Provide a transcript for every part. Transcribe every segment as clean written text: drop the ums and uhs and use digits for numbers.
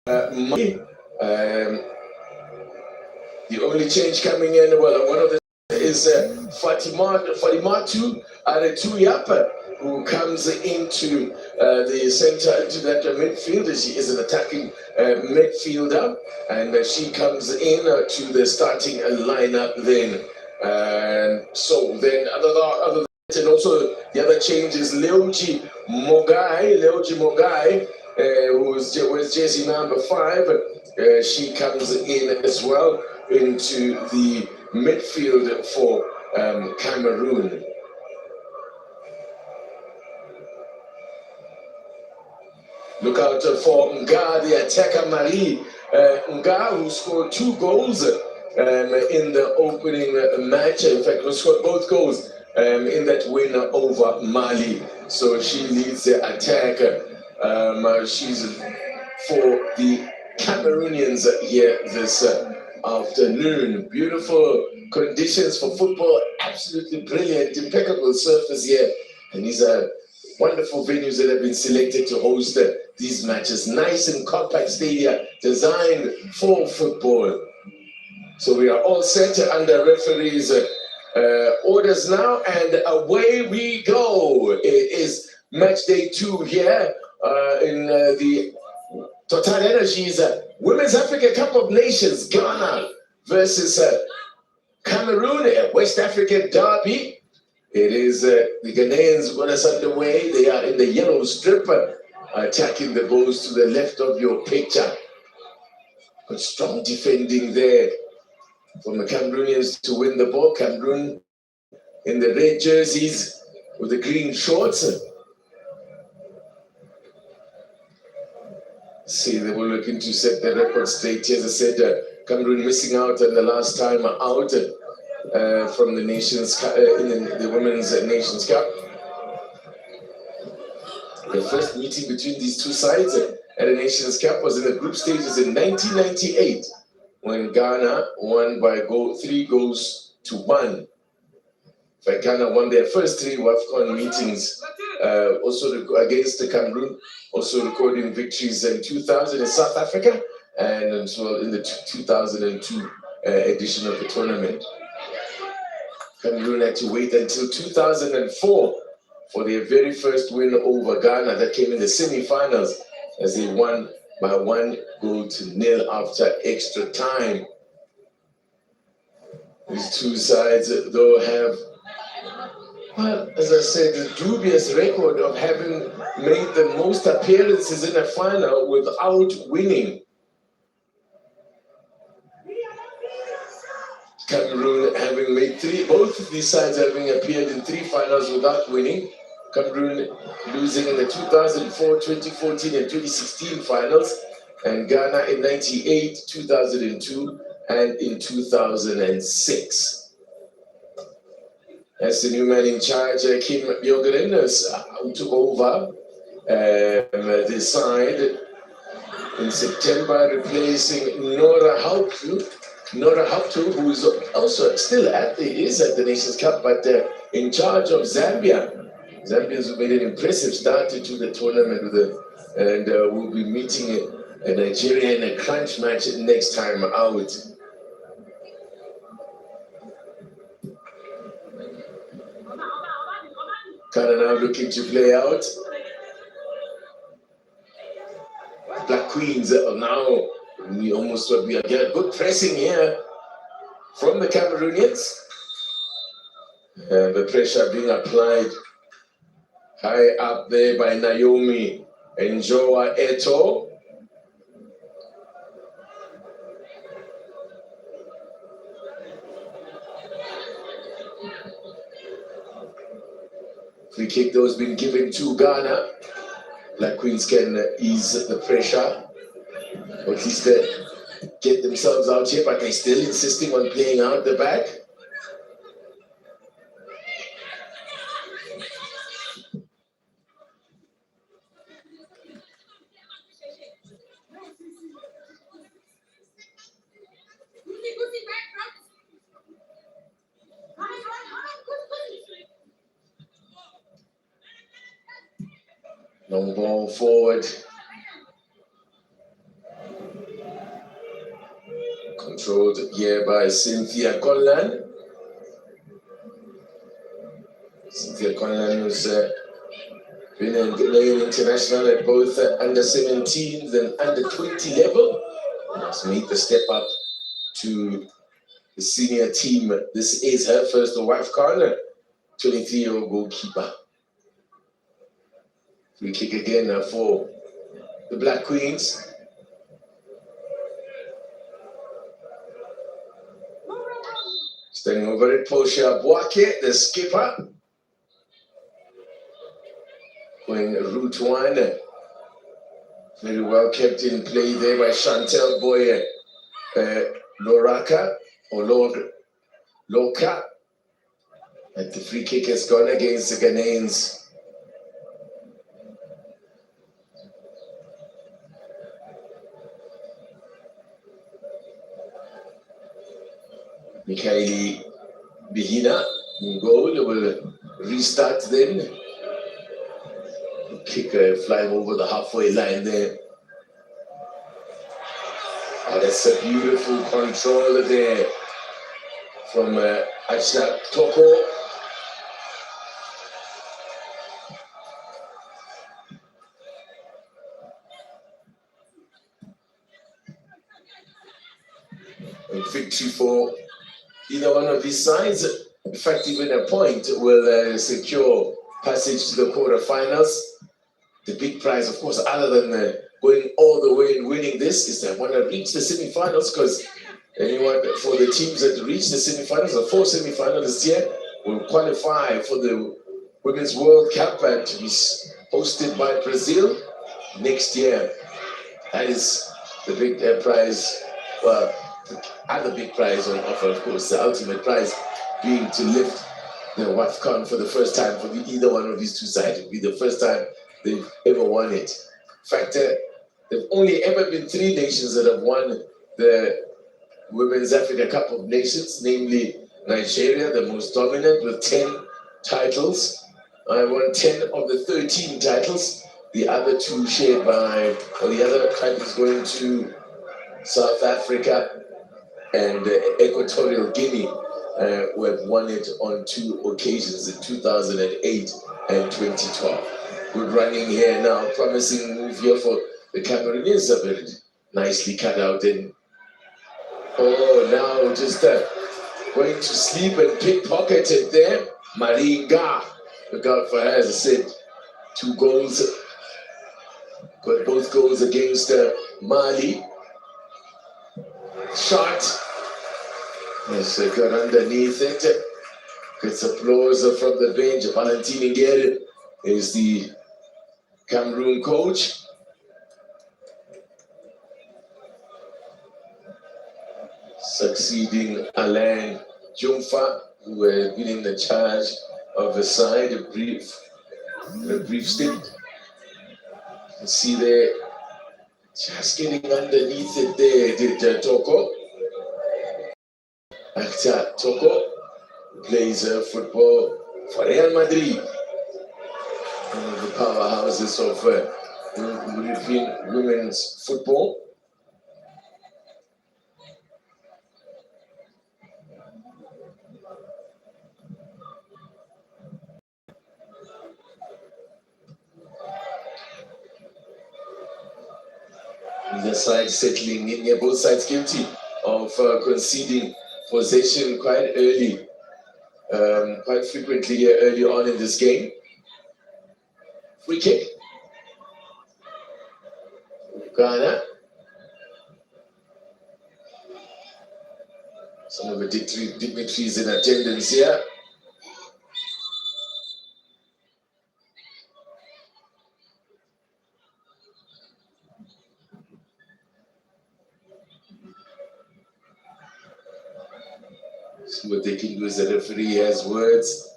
money. The only change coming in, well, one of the is Fatima Tu Aretuyapa, who comes into the center, into that midfield. She is an attacking midfielder, and she comes in to the starting lineup then. And so then other and also the other change is Leoji Mogai, who was jersey number 5. She comes in as well into the midfield for Cameroon. Look out for Nga, the attacker Marie Nga, who scored 2 goals in the opening match. In fact, who scored both goals in that win over Mali. So she leads the attack. She's for the Cameroonians here this afternoon. Beautiful conditions for football, absolutely brilliant, impeccable surface here. And these are wonderful venues that have been selected to host these matches. Nice and compact stadium designed for football. So we are all set under referees' orders now, and away we go. It is match day 2 here in the TotalEnergies Women's Africa Cup of Nations, Ghana versus Cameroon, a West African derby. It is the Ghanaians got us underway. They are in the yellow strip, attacking the goals to the left of your picture. But strong defending there from the Cameroonians to win the ball. Cameroon in the red jerseys with the green shorts. See, they were looking to set the record straight. As I said, Cameroon missing out on the last time out from the Nations Cup, in the Women's Nations Cup. The first meeting between these two sides at the Nations Cup was in the group stages in 1998, when Ghana won by 3 goals to 1. In fact, Ghana won their first 3 WAFCON meetings, also against the Cameroon, also recording victories in 2000 in South Africa, and as well in the 2002 edition of the tournament. Cameroon had to wait until 2004 for their very first win over Ghana that came in the semi-finals, as they won by 1 goal to 0 after extra time. These two sides, though, have, well, as I said, a dubious record of having made the most appearances in a final without winning. Cameroon having made 3, both of these sides having appeared in 3 finals without winning. Cameroon losing in the 2004, 2014, and 2016 finals, and Ghana in 98, 2002, and in 2006. As the new man in charge, Kim Bjorgren, who took over the side in September, replacing Nora Hauptu, who is also still at the Nations Cup, but in charge of Zambia. Zambians have made an impressive start to the tournament, and will be meeting Nigeria in a crunch match next time out. Ghana now looking to play out. Black Queens are now, we are getting good pressing here from the Cameroonians. The pressure being applied high up there by Naomi Njoa Eto. Free kick those been given to Ghana. Black Queens can ease the pressure, or at least get themselves out here, but they're still insisting on playing out the back. Long ball forward. here by Cynthia Conlan. Cynthia Conlan was been a Ghanaian international at both under 17s and under 20 level. Has made the step up to the senior team. This is her first WAFCON, 23-year-old goalkeeper. Free kick again for the Black Queens. Standing over it, Portia Boake, the skipper. Going route one. Very well kept in play there by Chantel Boye Loraka or Loka. And the free kick has gone against the Ghanaians. Mikhaili Bihina in goal. Will restart then. Kick flying over the halfway line there. Oh, that's a beautiful control there from Achna Toko. And victory for either one of these sides. In fact, even a point will secure passage to the quarterfinals. The big prize, of course, other than going all the way and winning this, is that want to reach the semifinals, because anyone for the teams that reach the semifinals, the 4 semifinalists here, will qualify for the Women's World Cup to be hosted by Brazil next year. That is the big prize. Well, the other big prize on offer, of course, the ultimate prize being to lift the WAFCON for the first time for either one of these two sides. It will be the first time they've ever won it. In fact, there've only ever been 3 nations that have won the Women's Africa Cup of Nations, namely Nigeria, the most dominant, with 10 titles. I won 10 of the 13 titles. The other 2 shared by, or the other titles going to South Africa and Equatorial Guinea, who have won it on 2 occasions in 2008 and 2012. Good running here now, promising move here for the Cameroonians. A very nicely cut out in. Oh, now just going to sleep and pickpocketed there. Maringa, look out for her, as I said, 2 goals. Got both goals against Mali. Shot. Yes, got underneath it. Gets applause from the bench. Valentine Ngere is the Cameroon coach. Succeeding Alain Jumfa, who had been in the charge of the side, a brief stint. You can see there, just getting underneath it there, did Toko. Actor Toko plays football for Real Madrid, one of the powerhouses of European women's football. The side settling in here, both sides guilty of conceding possession quite early, quite frequently here early on in this game. Free kick. Ghana. Some of the dignitaries in attendance here. See what they can do as the referee has words.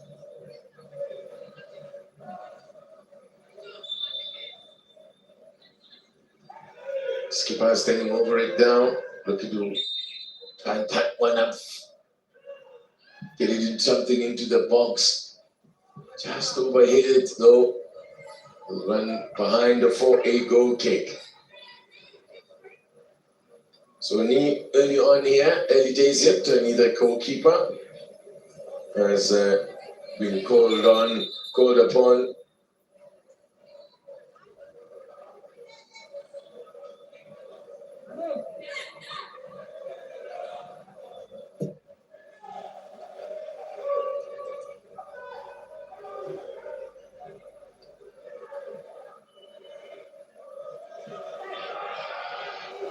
Skipper standing over it now, looking to try and tap one up, get it in something into the box. Just overhit it though. We'll run behind the 4-8 goal kick. So early on here, early days yet, the goalkeeper has been called upon.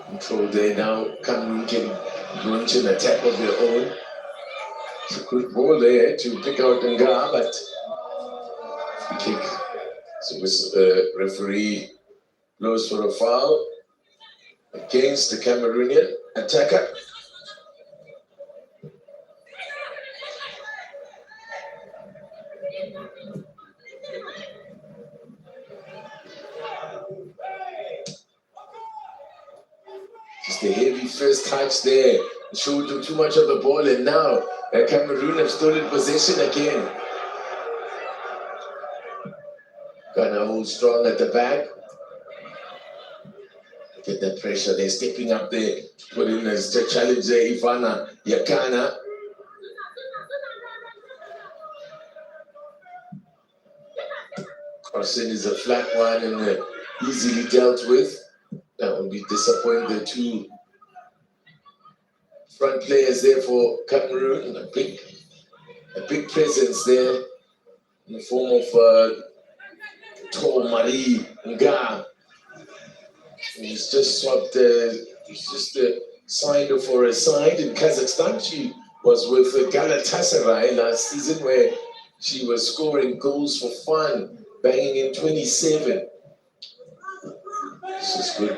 Control there now. Cameroon can launch an attack of their own. It's a good ball there to pick out Nga, but free kick. So this referee blows for a foul against the Cameroonian attacker. Just a heavy first touch there. Showed too much of the ball, and now Cameroon have stolen possession again. Ghana hold strong at the back. Get that pressure. They're stepping up there. Put in as the challenge there, Ivana Yakana. Crossing is a flat one and easily dealt with. That would be disappointing. The two front players there for Cameroon. A big presence there in the form of Marie Nga. He's just swapped. He's just signed for a side in Kazakhstan. She was with Galatasaray last season, where she was scoring goals for fun, banging in 27. This is good.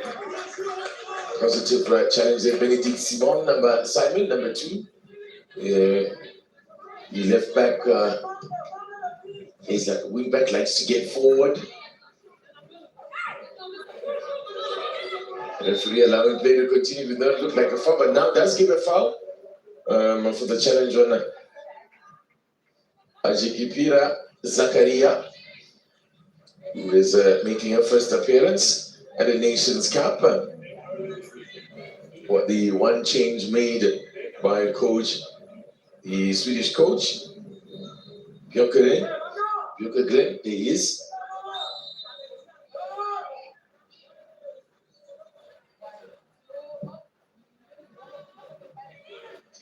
Positive challenge there. Benedict Simon, number 2. The left back. He's like a wing back, likes to get forward. Referee allowing play to continue with not look like a foul, but now does give a foul for the challenge on Ajikipira Zakaria, who is making her first appearance at the Nations Cup. What the one change made by coach, the Swedish coach, Björkgren, there he is.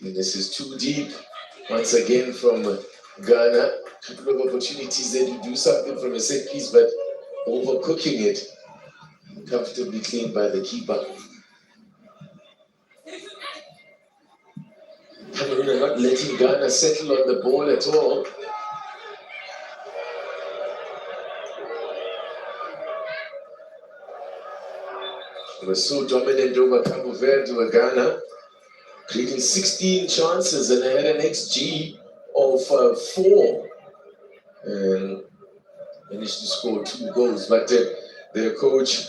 And this is too deep once again from Ghana. A couple of opportunities there to do something from a set piece, but overcooking it. Comfortably cleaned by the keeper. Cameroon are not letting Ghana settle on the ball at all. They were so dominant over Cabo Verde with Ghana, creating 16 chances and had an XG of 4 and managed to score 2 goals. But their coach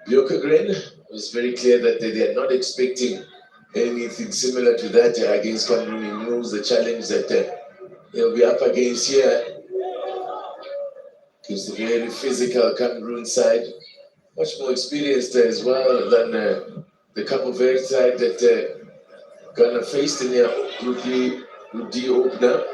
Björkgren was very clear that they are not expecting anything similar to that against Cameroon. He knows the challenge that he'll be up against here. Against a very physical Cameroon side, much more experienced as well than the Cabo Verde side that Ghana faced in their Group D opener.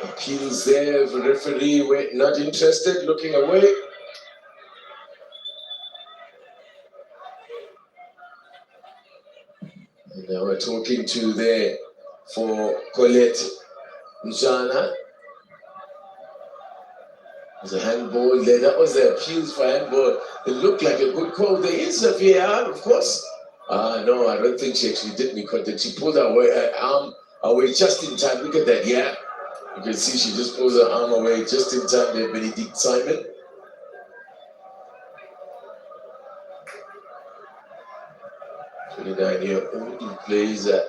Appeals there, the referee not interested, looking away. And now we're talking to there for Colette Njana. There's a handball there. That was the appeals for handball. It looked like a good call. There is a VAR, of course. No, I don't think she actually did make contact. She pulled her arm away just in time. Look at that, yeah. You can see she just pulls her arm away just in time there, Benedict Simon. (29-year-old) who plays on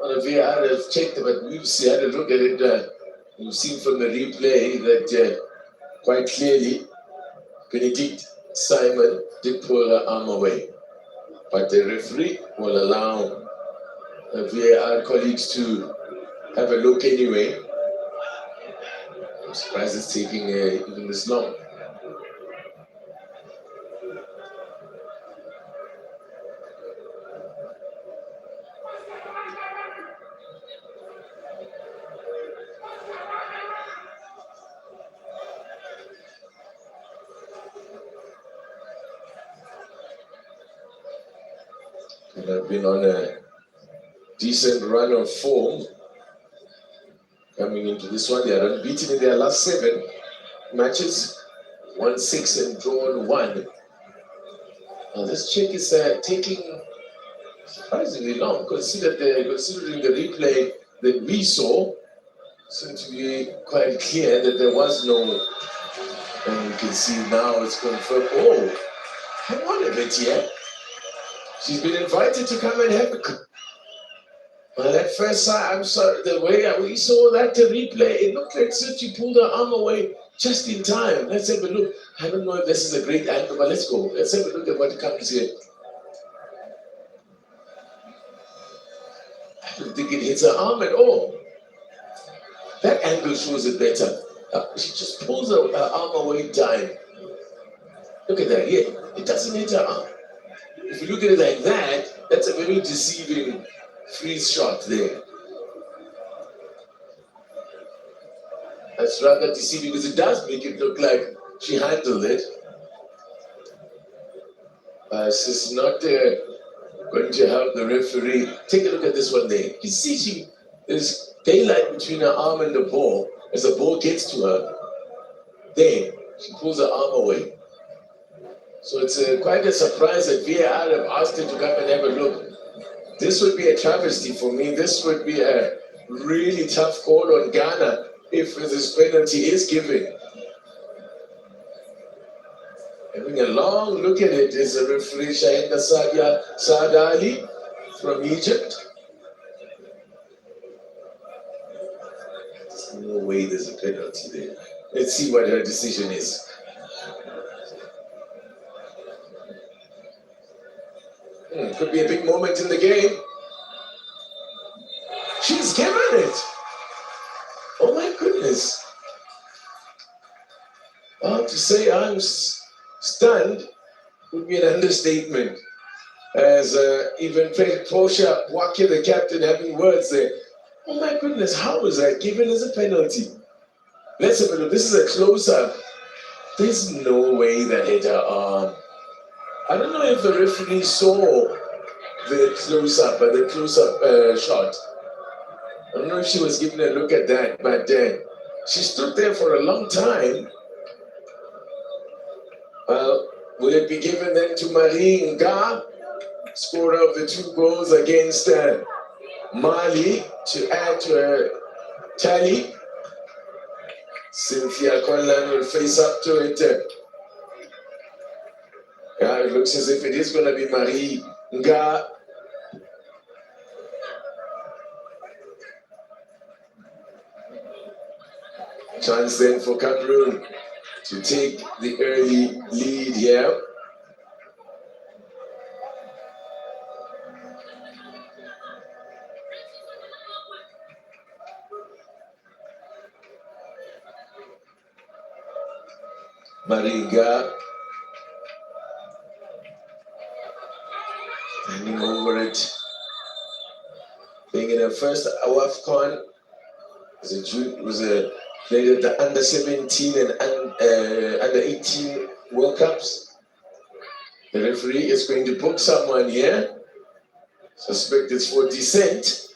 a VAR. I've checked, but we've had a look at it. We've seen from the replay that quite clearly Benedict Simon did pull her arm away, but the referee will allow VAR colleagues to have a look anyway. I'm surprised it's taking even this long. And I've been on a decent run of form coming into this one. They are unbeaten in their last 7 matches, won 6 and drawn 1. Now this check is taking surprisingly long, considering the replay that we saw. Seemed to be quite clear that there was no, and you can see now it's confirmed. Oh, hang on a bit here. She's been invited to come and have a. Well, at first sight, I'm sorry, the way we saw that replay, it looked like she pulled her arm away just in time. Let's have a look. I don't know if this is a great angle, but let's go. Let's have a look at what comes here. I don't think it hits her arm at all. That angle shows it better. She just pulls her arm away in time. Look at that, yeah. It doesn't hit her arm. If you look at it like that, that's a very deceiving freeze shot there. That's rather deceiving because it does make it look like she handled it. She's not going to help the referee. Take a look at this one there. You see, there's daylight between her arm and the ball. As the ball gets to her, there, she pulls her arm away. So it's quite a surprise that VAR have asked her to come and have a look. This would be a travesty for me. This would be a really tough call on Ghana if this penalty is given. Having a long look at it is a referee, Shahinda Saadali from Egypt. There's no way there's a penalty there. Let's see what her decision is. Could be a big moment in the game. She's given it. Oh my goodness. To say I'm stunned would be an understatement. As even Portia Wake, the captain, having words there. Oh my goodness, how is that given as a penalty? Let's have a look. This is a close-up. There's no way that hit her arm. I don't know if the referee saw the close-up, shot. I don't know if she was given a look at that, but she stood there for a long time. Will it be given then to Marie Nga, scorer of the 2 goals against Mali, to add to her tally? Cynthia Conlan will face up to it. Yeah, it looks as if it is going to be Marie Nga. Chance then for Cameroon to take the early lead here. Marie Nga standing over it, being in her first WAFCON, played at the under 17 and under 18 World Cups. The referee is going to book someone here. Suspect it's for dissent.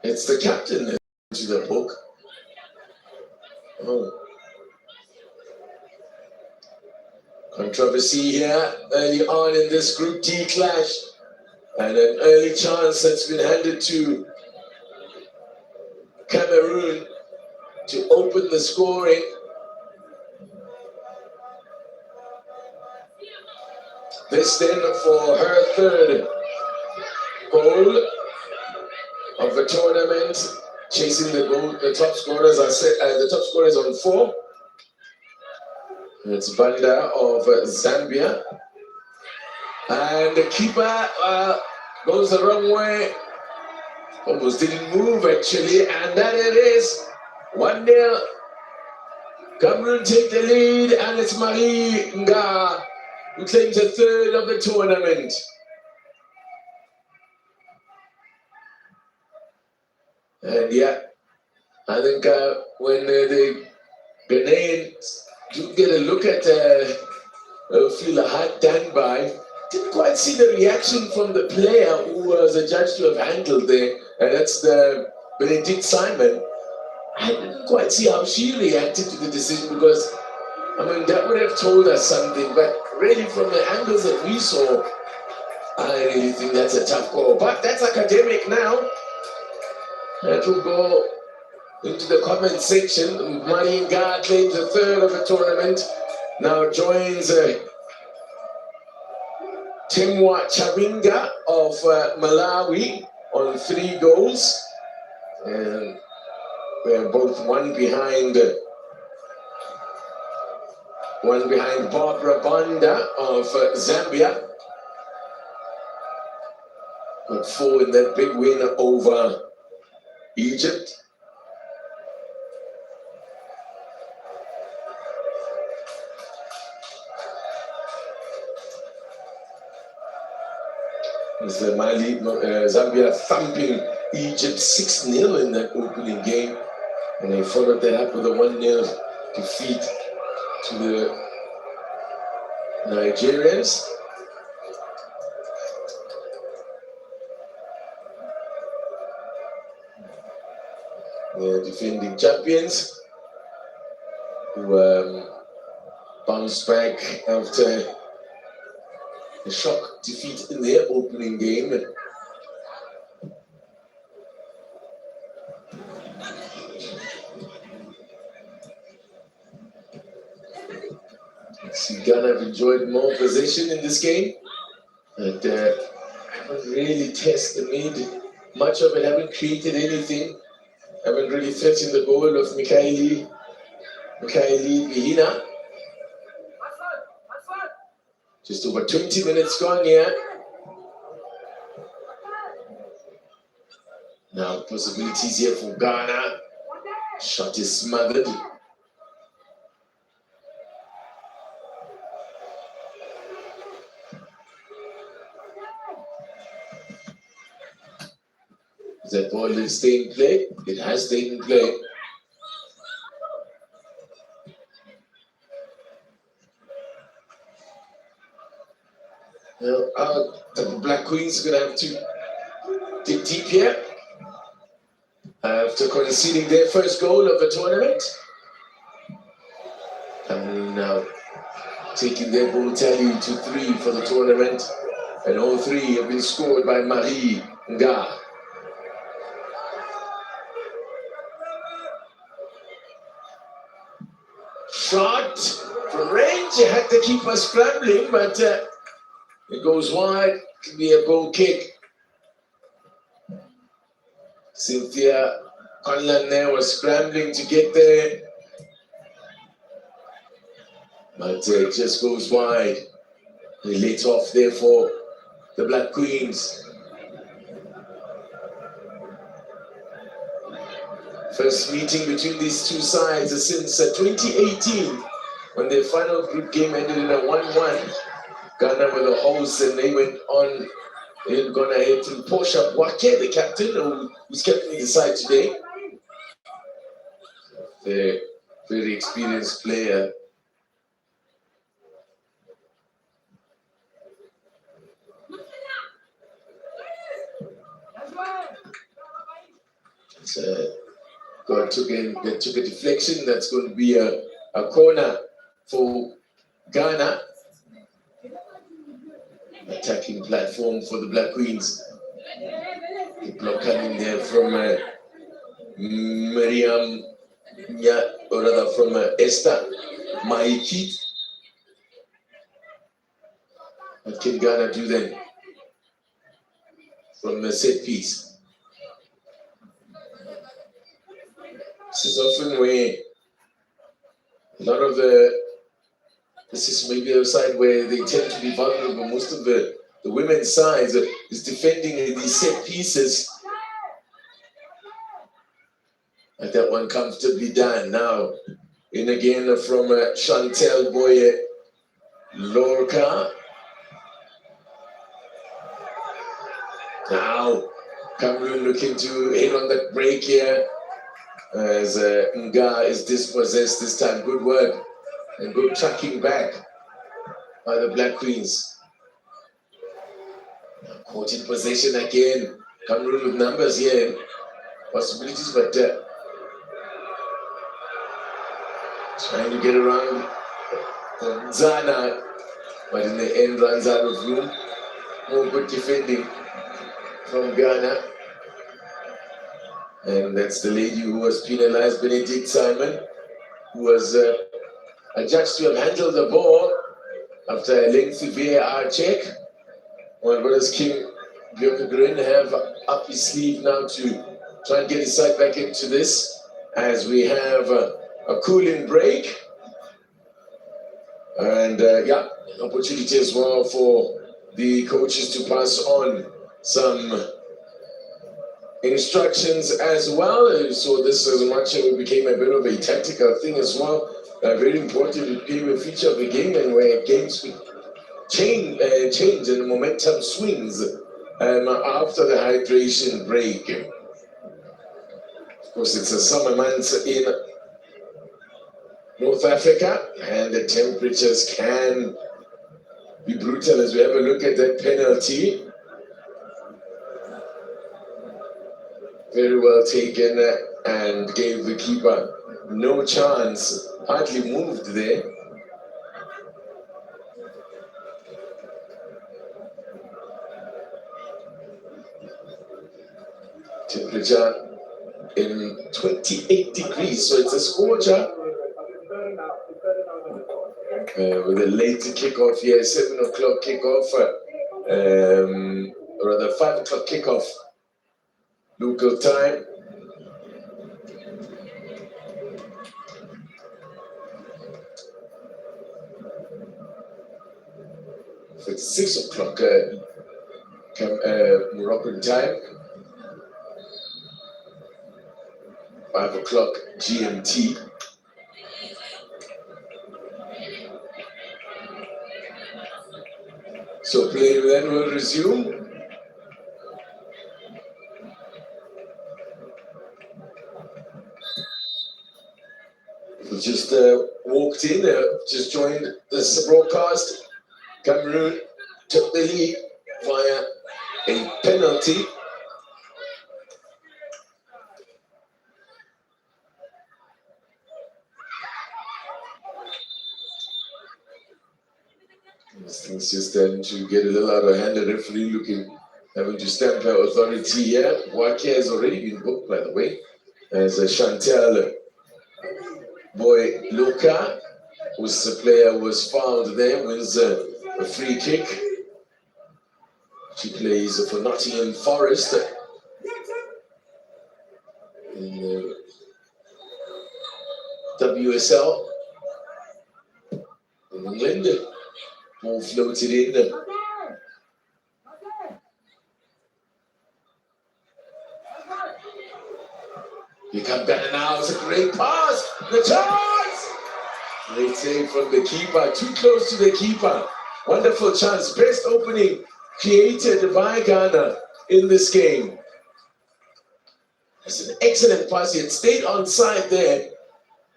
It's the captain that's to the book. Oh. Controversy here early on in this Group D clash, and an early chance that's been handed to Cameroon to open the scoring. This then for her 3rd goal of the tournament, chasing the goal. The top scorers are set. The top scorers on 4. It's Banda of Zambia. And the keeper goes the wrong way. Almost didn't move actually. And that it is 1-0. Cameroon take the lead, and it's Marie Nga who claims the third of the tournament. And yeah, I think when the Ghanaians do get a look at feel hard done by, didn't quite see the reaction from the player who was adjudged to have handled there, and that's the Benedict Simon. I didn't quite see how she reacted to the decision, because I mean that would have told us something, but really from the angles that we saw, I really think that's a tough call. But that's academic now. That will go into the comment section. Maringa claims the third of the tournament. Now joins Timwa Chavinga of Malawi on 3 goals. And we're both one behind Barbara Banda of Zambia. Got 4 in that big win over Egypt. It's the Zambia thumping Egypt 6-0 in that opening game, and they followed that up with a 1-0 defeat to the Nigerians. The defending champions who bounced back after a shock defeat in their opening game. See, Ghana have enjoyed more possession in this game, and haven't really made much of it, haven't created anything, haven't really threatened the goal of Mikaeli Bihina. Just over 20 minutes gone here. Now possibilities here for Ghana. Shot is smothered. Is that ball will stay in play? It has stayed in play. Now, the Black Queens are going to have to dig deep here after conceding their first goal of the tournament. And now taking their goal tally to 3 for the tournament. And all 3 have been scored by Marie Nga. Shot from range, you had to keep us scrambling, but it goes wide. Could be a goal kick. Cynthia Conlan there was scrambling to get there, but it just goes wide. They let off there for the Black Queens. First meeting between these two sides since 2018, when their final group game ended in a 1-1. Ghana were the hosts, and they went on. They've gone ahead through Portia Wake, the captain, who's captaining the side today. The very experienced player. They took a deflection. That's going to be a corner for Ghana. Attacking platform for the Black Queens. The block coming there from Miriam, or rather from Esther Maiki. What can Ghana do then from the set piece? This is often where a lot of the This is maybe a side where they tend to be vulnerable. Most of the women's side is defending these set pieces. And that one comfortably done. Now, in again from Chantel Boye Lorca. Now, Cameroon looking to hit on that break here as Nga is dispossessed this time. Good work and good tracking back by the Black Queens. Caught in possession again. Cameroon with numbers here. Possibilities, but trying to get around Zana, but in the end runs out of room. More good defending from Ghana. And that's the lady who was penalized, Benedict Simon, who was adjudged to have handled the ball after a lengthy VAR check. Well, what does King Björkegren have up his sleeve now to try and get his side back into this, as we have a cooling break. And yeah, opportunity as well for the coaches to pass on some instructions as well. So this as much as it became a bit of a tactical thing as well. Very important, it became a feature of the game, and where games would change and the momentum swings after the hydration break. Of course, it's a summer month in North Africa, and the temperatures can be brutal as we have a look at that penalty. Very well taken and gave the keeper no chance, hardly moved there. Temperature in 28 degrees, so it's a scorcher. With a late kickoff here, 7 o'clock kickoff, or rather 5 o'clock kickoff local time. It's 6 o'clock Moroccan time. 5 o'clock GMT. So play then will resume. We just walked in, just joined this broadcast. Cameroon took the lead via a penalty. This thing's just to get a little out of hand. The referee having to stamp out authority here. Wake has already been booked, by the way, as Chantel Boy Luka, whose player was fouled there, wins a free kick. She plays for Nottingham Forest in the WSL in England. Ball floated in. You come better now. It's a great pass. The chance. Great save from the keeper. Too close to the keeper. Wonderful chance. Best opening created by Ghana in this game. It's an excellent pass. He had stayed on side there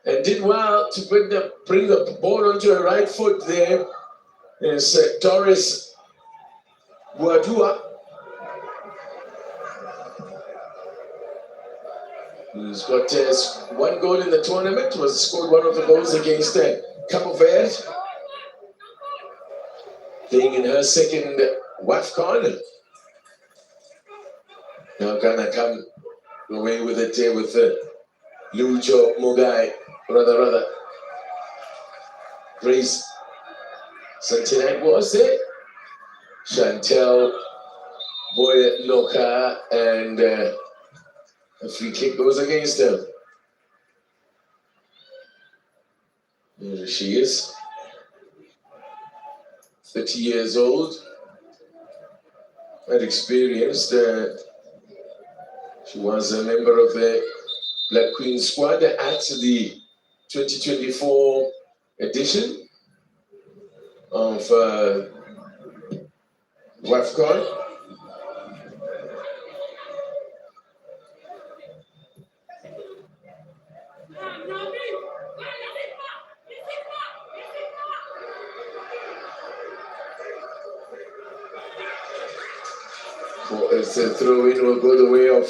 and did well to bring the ball onto her right foot there. There's Doris Buadua, who's got one goal in the tournament, scored one of the goals against Cabo Verde, playing in her second WAFCON. Now Ghana come away with it there with Lujo Mogai, rather Grace Santinag was there. Chantel Boye Loka, and a free kick goes against them. There she is. 30 years old, quite experienced. She was a member of the Black Queen squad at the 2024 edition of WAFCON. It's a throw-in will go the way of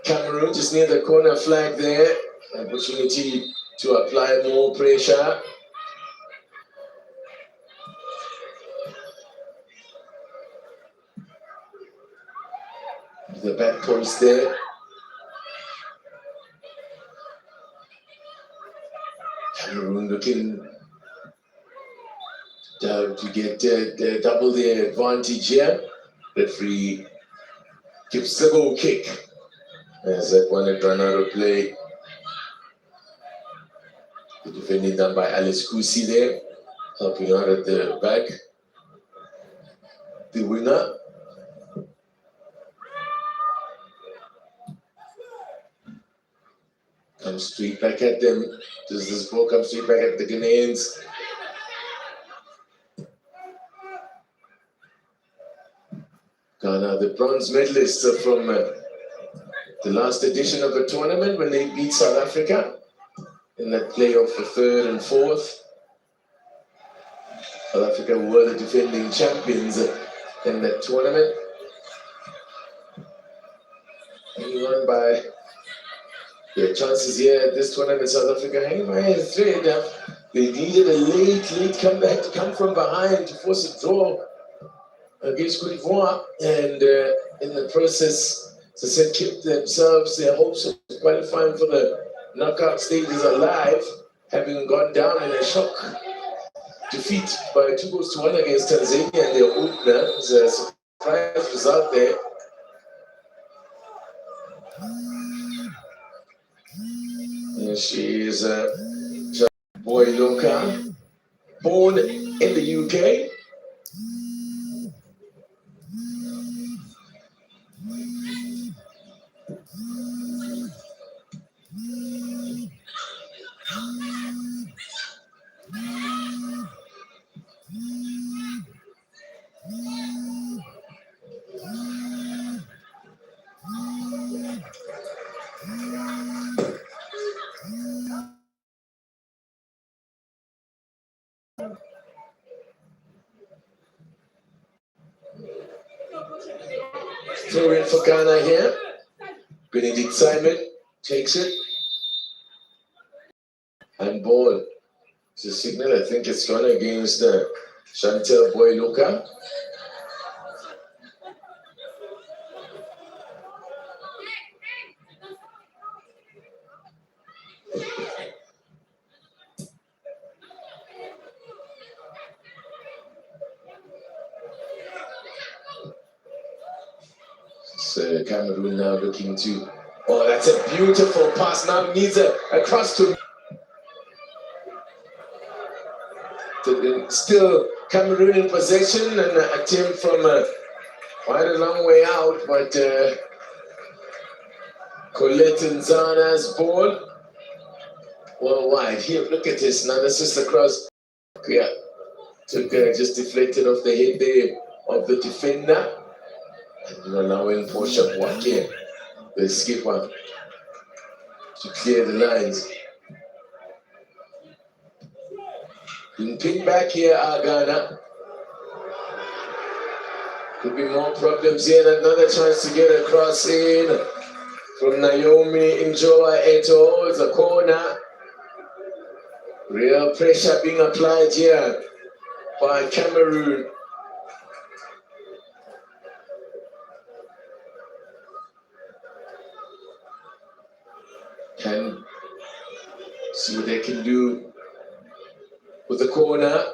Cameroon, just near the corner flag there. Opportunity to apply more pressure. The back post there. Cameroon looking to get double the advantage here. Referee gives the goal kick as that one had run out of play. The defending done by Alice Kusi there, helping out at the back. The winner. Comes straight back at them. Does this ball come straight back at the Ghanaians? Ghana, the bronze medalists from the last edition of the tournament when they beat South Africa in that playoff for third and fourth. South Africa were the defending champions in that tournament. Hanging on by their chances here at this tournament. South Africa hanging by a thread. They needed a late comeback to come from behind to force a draw against Cote d'Ivoire, and in the process, as I said, kept themselves, their hopes of qualifying for the knockout stages alive, having gone down in a shock defeat by 2-1 against Tanzania and their opener. It was a surprise result there. And she is Boy Loka, born in the UK. Throw in for Ghana here. Benedict Simon takes it. And ball. It's a signal. I think it's gone against Chantel Boy-Loka. So Cameroon now looking to. Oh, that's a beautiful pass. Now needs a cross to. Still Cameroon in possession, and an attempt from quite a long way out, but Colette Nzana's ball. Well, wide here. Look at this. Now this is the cross. Yeah, took just deflected off the head there of the defender. And allowing Portia Boake, the skipper, to clear the lines. In ping back here, Ghana. Could be more problems here. Another chance to get a cross in from Naomi Njoa Eto. It's a corner. Real pressure being applied here by Cameroon. Can see what they can do with the corner.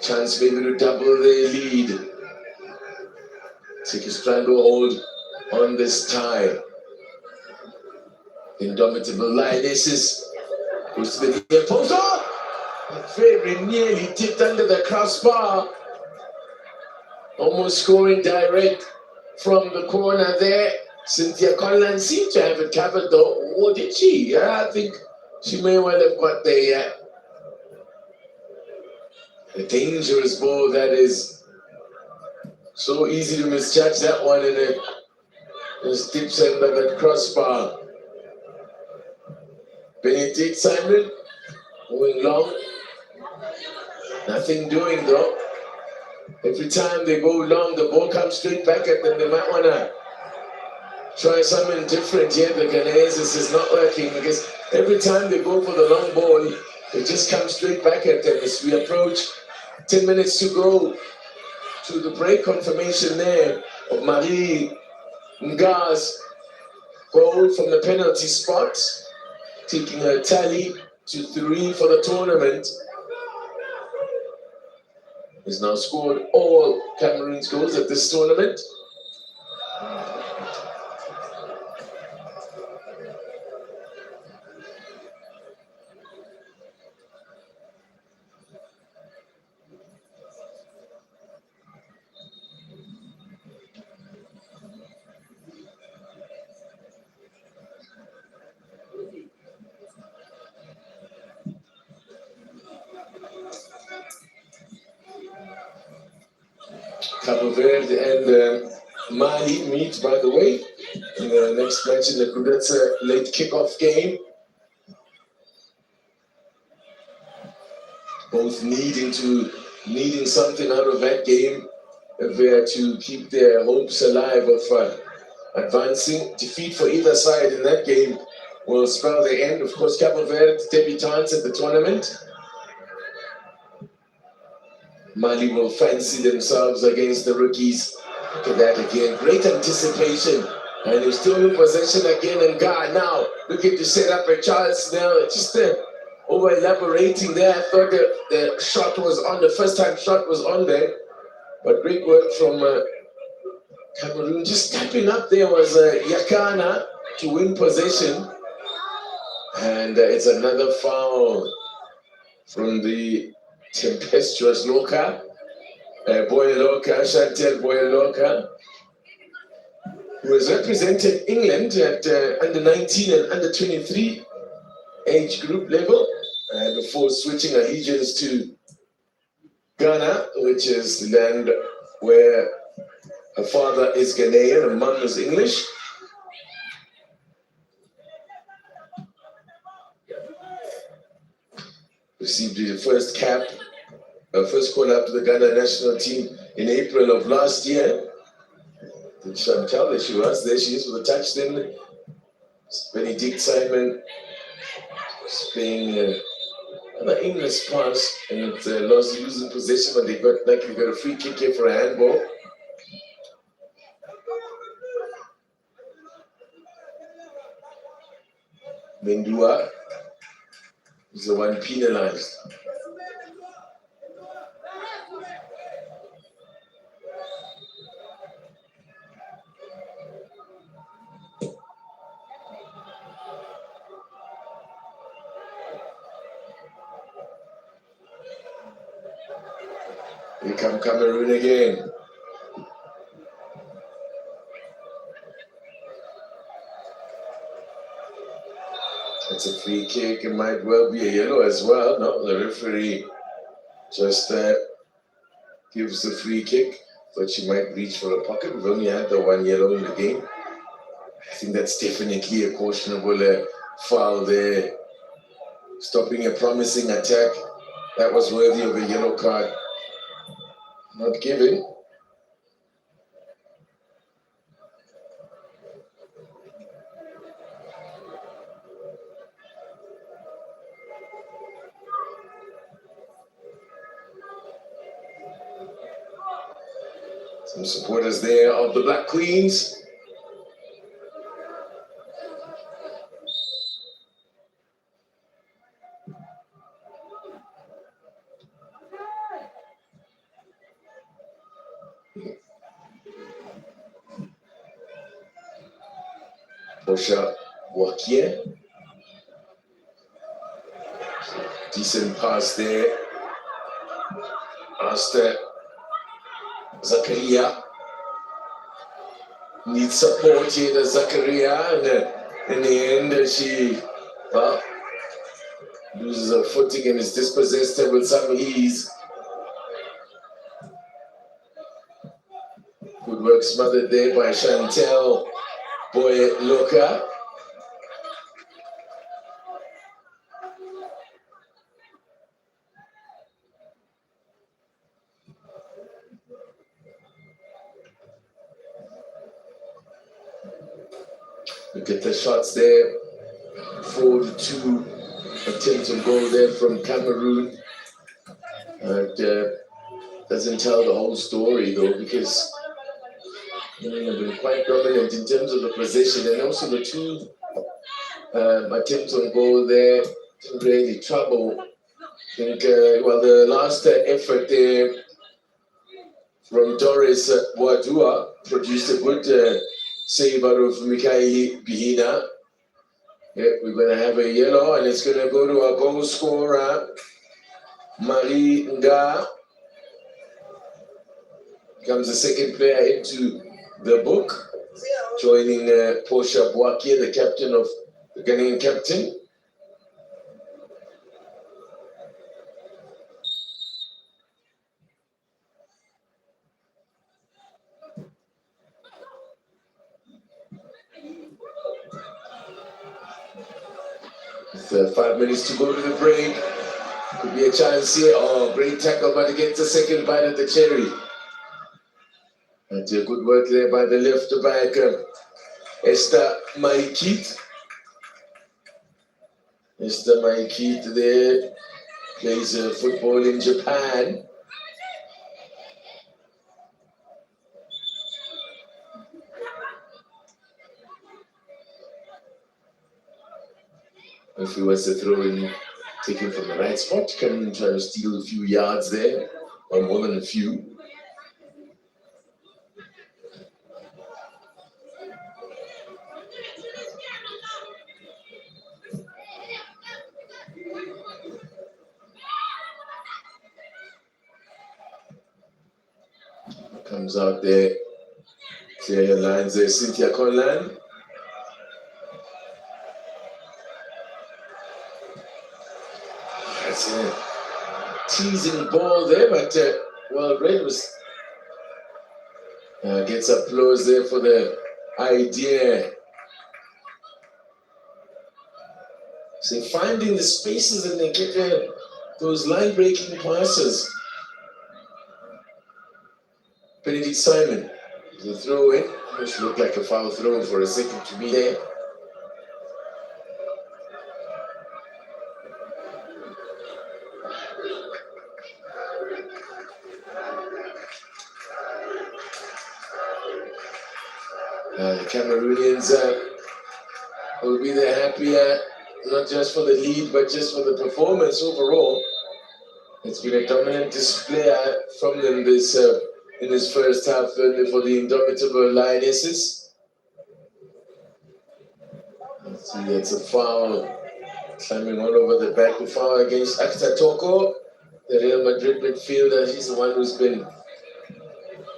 Chance maybe to double their lead. Take a stranglehold on this tie. Indomitable Lionesses goes to the near post. Oh! very nearly tipped under the crossbar. Almost scoring direct from the corner there. Cynthia Conlan seemed to have it covered though. Or did she? Yeah, I think she may well have got there, yeah. A dangerous ball that is. So easy to misjudge that one, and it just dips under that crossbar. Benedict Simon going long. Nothing doing though. Every time they go long, the ball comes straight back at them. They might want to try something different here. The Ghanaians, this is not working because every time they go for the long ball, it just comes straight back at them. As we approach 10 minutes to go to the break, confirmation there of Marie Nga's goal from the penalty spot, taking a tally to 3 for the tournament. He's now scored all Cameroon's goals at this tournament. Cabo Verde and Mali meet, by the way, in the next match in the group. That's a late kickoff game. Both needing something out of that game if they are to keep their hopes alive of advancing. Defeat for either side in that game will spell the end. Of course, Cabo Verde debutants at the tournament. Mali will fancy themselves against the rookies. Look at that again. Great anticipation. And he's still in possession again. And God now looking to set up a Charles now. Just over elaborating there. I thought the shot was on. The first time shot was on there. But great work from Cameroon. Just tapping up there was Yakana to win possession. And it's another foul from the tempestuous Loka, Boyaloka, Chantel Boyaloka, who has represented England at under 19 and under 23 age group level before switching allegiance to Ghana, which is the land where her father is Ghanaian and mum is English. Received the first cap, first call up to the Ghana national team in April of last year. Did Chantal, there she was, there she is with a touch then. Benedict Simon was playing another English pass and lost losing possession, but they got a free kick here for a handball. Mendua is the one penalized. Here come Cameroon again. It's a free kick. It might well be a yellow as well. No, the referee just gives the free kick. Thought she might reach for a pocket. We've only had the one yellow in the game. I think that's definitely a cautionable foul there. Stopping a promising attack. That was worthy of a yellow card. Not given. Some supporters there of the Black Queens. Bosha Wakie. Decent pass there. Master Zakaria needs support here, the Zakaria, and in the end she, well, loses her footing and is dispossessed with some ease. Good work smothered there by Chantel Boy-Loka. Look at the shots there. 4-2 attempt on goal there from Cameroon. Doesn't tell the whole story though, because they've been quite dominant in terms of the possession, and also the two attempts on goal there didn't really trouble. I think, well, the last effort there from Doris Wadua produced a good save out of Mikaeli Bihina. Yeah, we're going to have a yellow, and it's going to go to our goal scorer, Marie Nga. Comes the second player into the book, joining Portia Boakie, the captain of the Ghanaian captain. With 5 minutes to go to the break, could be a chance here. Oh, great tackle, but it gets a second bite at the cherry. And good work there by the left back, Esther Maikit. Esther Maikit there plays football in Japan. If he was to throw in, taken from the right spot, can try to steal a few yards there, or more than a few. Comes out there, clear lines there, Cynthia Conlan. That's a teasing ball there, but well, Red was gets applause there for the idea. So finding the spaces and they get those line-breaking passes. Benedict Simon, the throw in, which looked like a foul throw for a second to be there. The Cameroonians will be there happier, not just for the lead, but just for the performance overall. It's been a dominant display from them this in this first half for the indomitable Lionesses. Let's see, that's a foul. Climbing all over the back, a foul against Akta Toko, the Real Madrid midfielder. He's the one who's been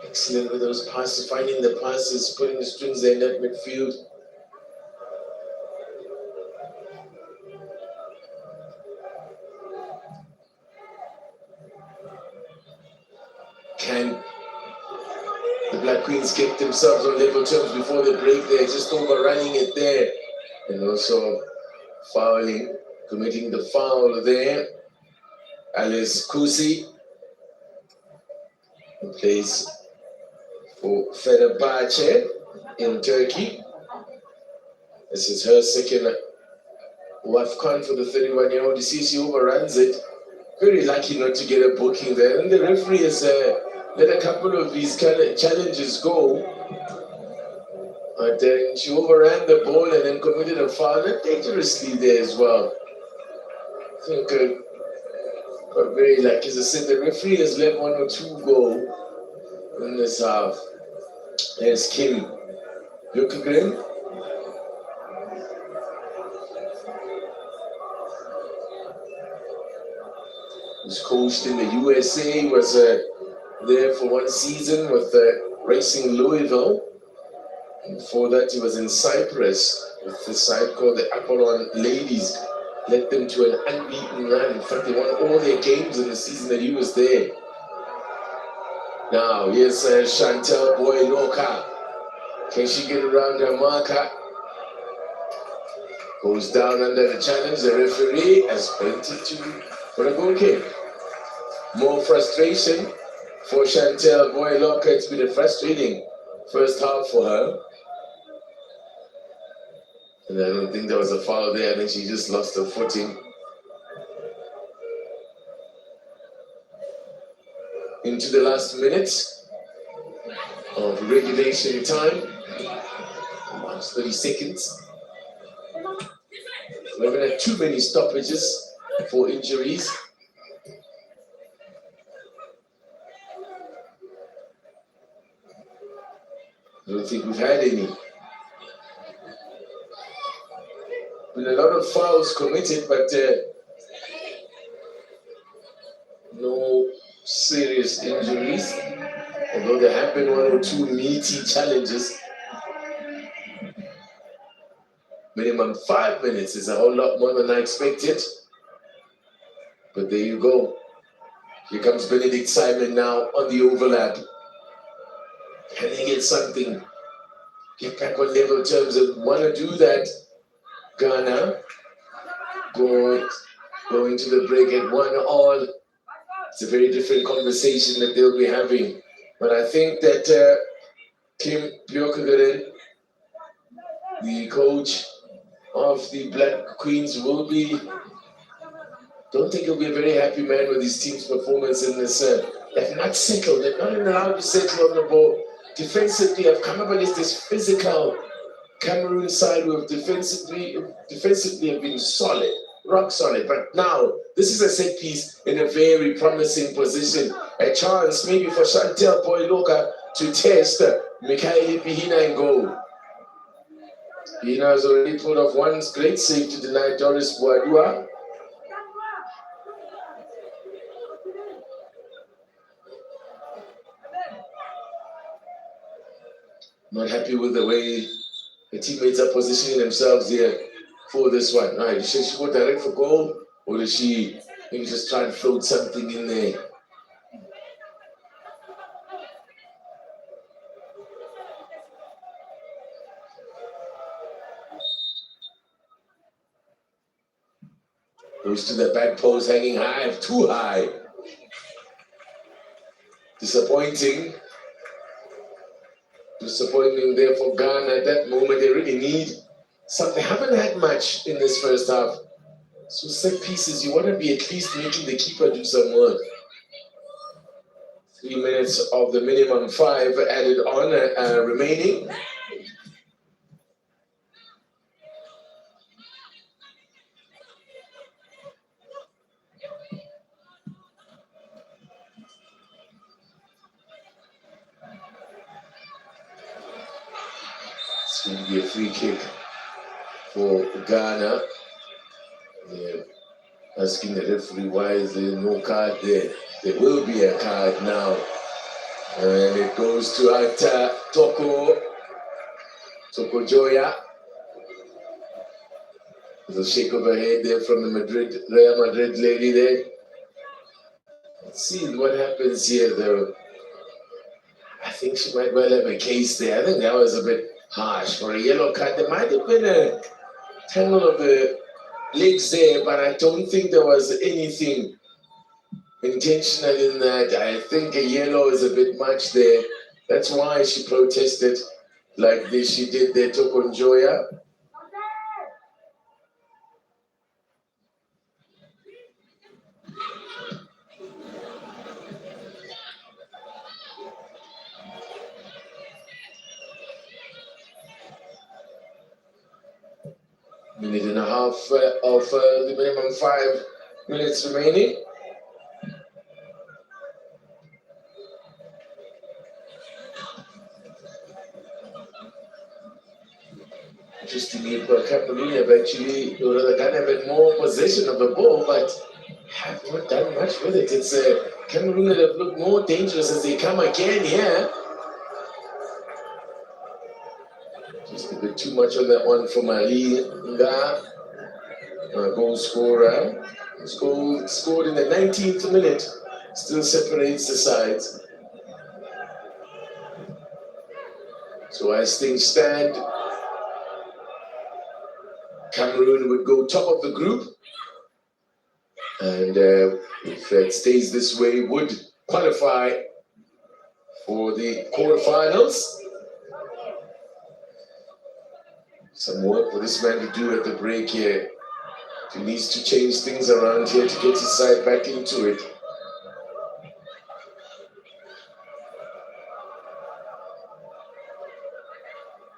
excellent with those passes, finding the passes, putting the strings there in that midfield. Can the Black Queens get themselves on level terms before the break? They're just overrunning it there. And also fouling, committing the foul there. Alice Kusi, who plays for Fenerbahce in Turkey. This is her second WAFCON for the 31-year-old. You see, she overruns it. Very lucky not to get a booking there. And the referee has let a couple of these challenges go. But she overran the ball and then committed a foul dangerously there as well. I think got very lucky. As I said, the referee has let 1 or 2 go in this half. There's Kim Lukegren. who's coached in the USA, was there for one season with Racing Louisville. And before that, he was in Cyprus with the side called the Apollon Ladies. Led them to an unbeaten run. In fact, they won all their games in the season that he was there. Now, here's Chantel Boy-Loka. Can she get around her marker? Goes down under the challenge. The referee has pointed for a goal kick. More frustration for Chantel Boy-Loka. It's been a frustrating first half for her. And I don't think there was a foul there. I think she just lost her footing. Into the last minute of regulation time. Last 30 seconds. We haven't had too many stoppages for injuries. I don't think we've had any. Been a lot of fouls committed, but no serious injuries. Although there have been one or two meaty challenges. Minimum 5 minutes is a whole lot more than I expected. But there you go. Here comes Benedict Simon now on the overlap. Can they get something? Get back on level terms and want to do that. Ghana go into the break at 1-1. It's a very different conversation that they'll be having. But I think that Kim Bjorkegeren, the coach of the Black Queens, will be, don't think he'll be a very happy man with his team's performance in this. They've not settled, they're not allowed to settle on the ball. Defensively, I've come up against this physical Cameroon side who have defensively have been solid, rock solid. But now, this is a set piece in a very promising position. A chance maybe for Chantel Boy-Loka to test Mikhaili Pihina in goal. Pihina has already pulled off one great save to deny Doris Boadua. Not happy with the way the teammates are positioning themselves here for this one. All right, should she go direct for goal, or does she maybe just try and float something in there? Goes to the back post, hanging high, too high. Disappointing there for Ghana at that moment. They really need something. They haven't had much in this first half. So set pieces, you want to be at least making the keeper do some work. 3 minutes of the minimum 5 added on remaining. It's going to be a free kick for Ghana. They're asking the referee why is there no card there. There will be a card now. And it goes to Toko Joya. There's a shake of her head there from the Real Madrid lady there. Let's see what happens here though. I think she might well have a case there. I think that was a bit harsh for a yellow card. There might have been a tangle of the legs there, but I don't think there was anything intentional in that. I think a yellow is a bit much there. That's why she protested like this. She did there, Tokonjoya. Minute and a half of the minimum 5 minutes remaining. Interestingly, Cameroon have actually, or rather Ghana have had more possession of the ball, but have not done much with it. It's Cameroon that have looked more dangerous as they come again here. Just a bit too much on that one for Moulay Nga, goal scorer. Scored in the 19th minute. Still separates the sides. So as things stand, Cameroon would go top of the group. And if it stays this way, would qualify for the quarterfinals. Some work for this man to do at the break here. He needs to change things around here to get his side back into it.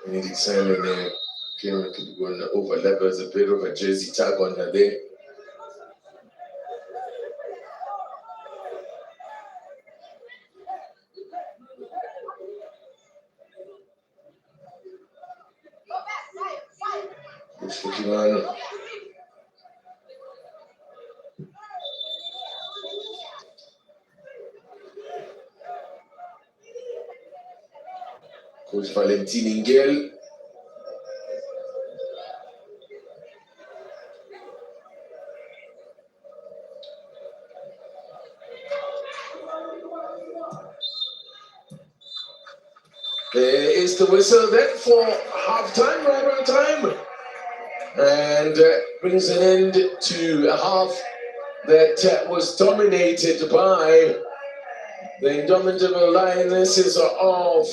Benedict Simon there. Cameron could go and overlap as a bit of a jersey tag on her there. Just looking on. Coach Valentin Ingel. There is the whistle then for half-time, right on time. And brings an end to a half that was dominated by the indomitable Lionesses of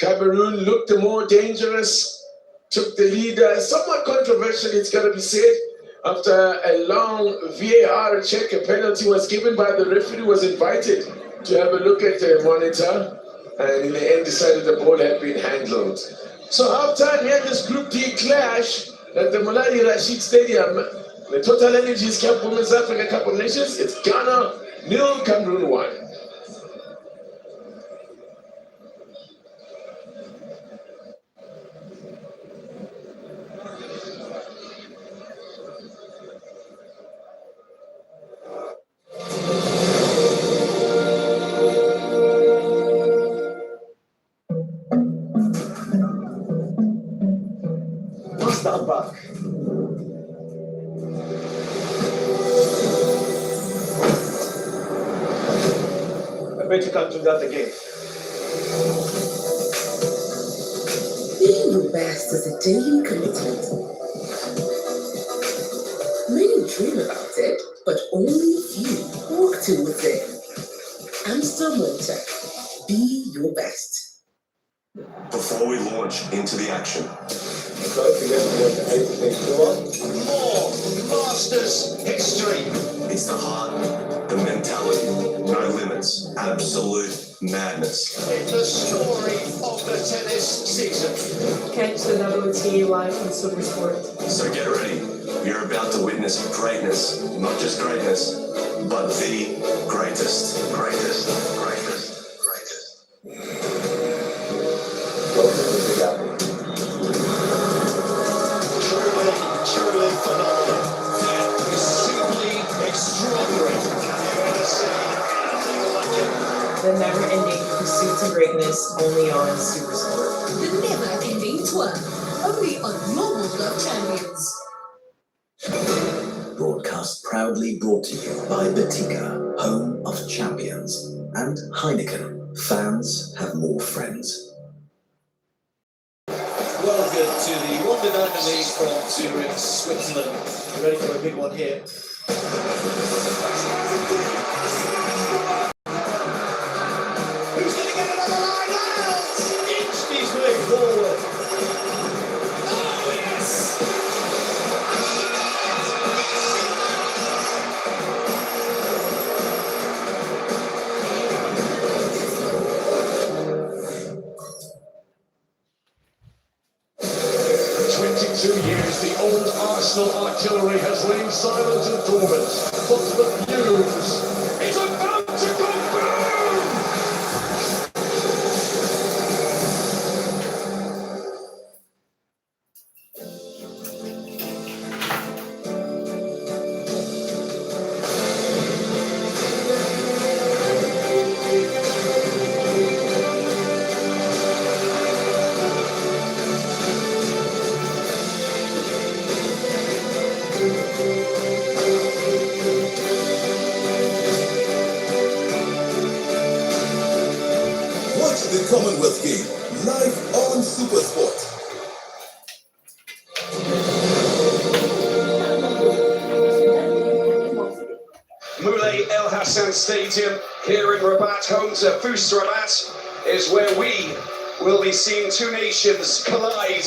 Cameroon. Looked the more dangerous, took the lead. Somewhat controversial, it's got to be said. After a long VAR check, a penalty was given by the referee, was invited to have a look at the monitor, and in the end decided the ball had been handled. So half-time here, this Group D clash at the Moulay Rachid Stadium. The TotalEnergies Cup Women's Africa Cup of Nations. It's Ghana 0, Cameroon 1. Start back. I bet you can't do that again. Being your best is a daily commitment. Many dream about it, but only few walk towards it. Amstel Water. Be your best. Before we launch into the action. Don't forget to watch the 8 More Masters history. It's the heart, the mentality, no limits, absolute madness. It's the story of the tennis season. Catch the WTA live on Supersport. So get ready. You're about to witness greatness, not just greatness, but the greatest. Greatest. Truly phenomenal. That is simply extraordinary. Have you ever seen anything like it? The never-ending pursuit to greatness only on Supersport. The never-ending tour. Only on Global Love Champions. Broadcast proudly brought to you by Batika, home of champions, and Heineken. Fans have more friends. Welcome to the one and only from Zurich, Switzerland. You ready for a big one here? Who's going to get another line out? Inched his way forward. Oh, yes! Years, the old Arsenal artillery has lain silent and dormant, but the news is about to confirm! Commonwealth Game, live on SuperSport. Moulay El Hassan Stadium here in Rabat, home to Fous Rabat, is where we will be seeing two nations collide.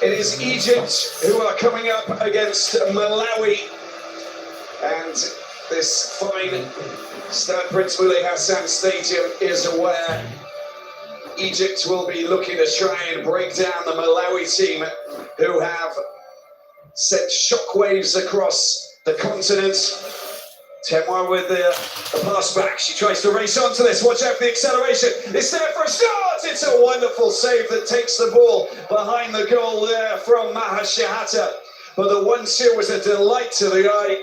It is Egypt who are coming up against Malawi, and this fine Stade Prince Moulay Hassan Stadium is where Egypt will be looking to try and break down the Malawi team, who have sent shockwaves across the continent. Temwa with the pass back. She tries to race onto this. Watch out for the acceleration. It's there for a shot. It's a wonderful save that takes the ball behind the goal there from Maha Shahata. But the 1-2 was a delight to the eye.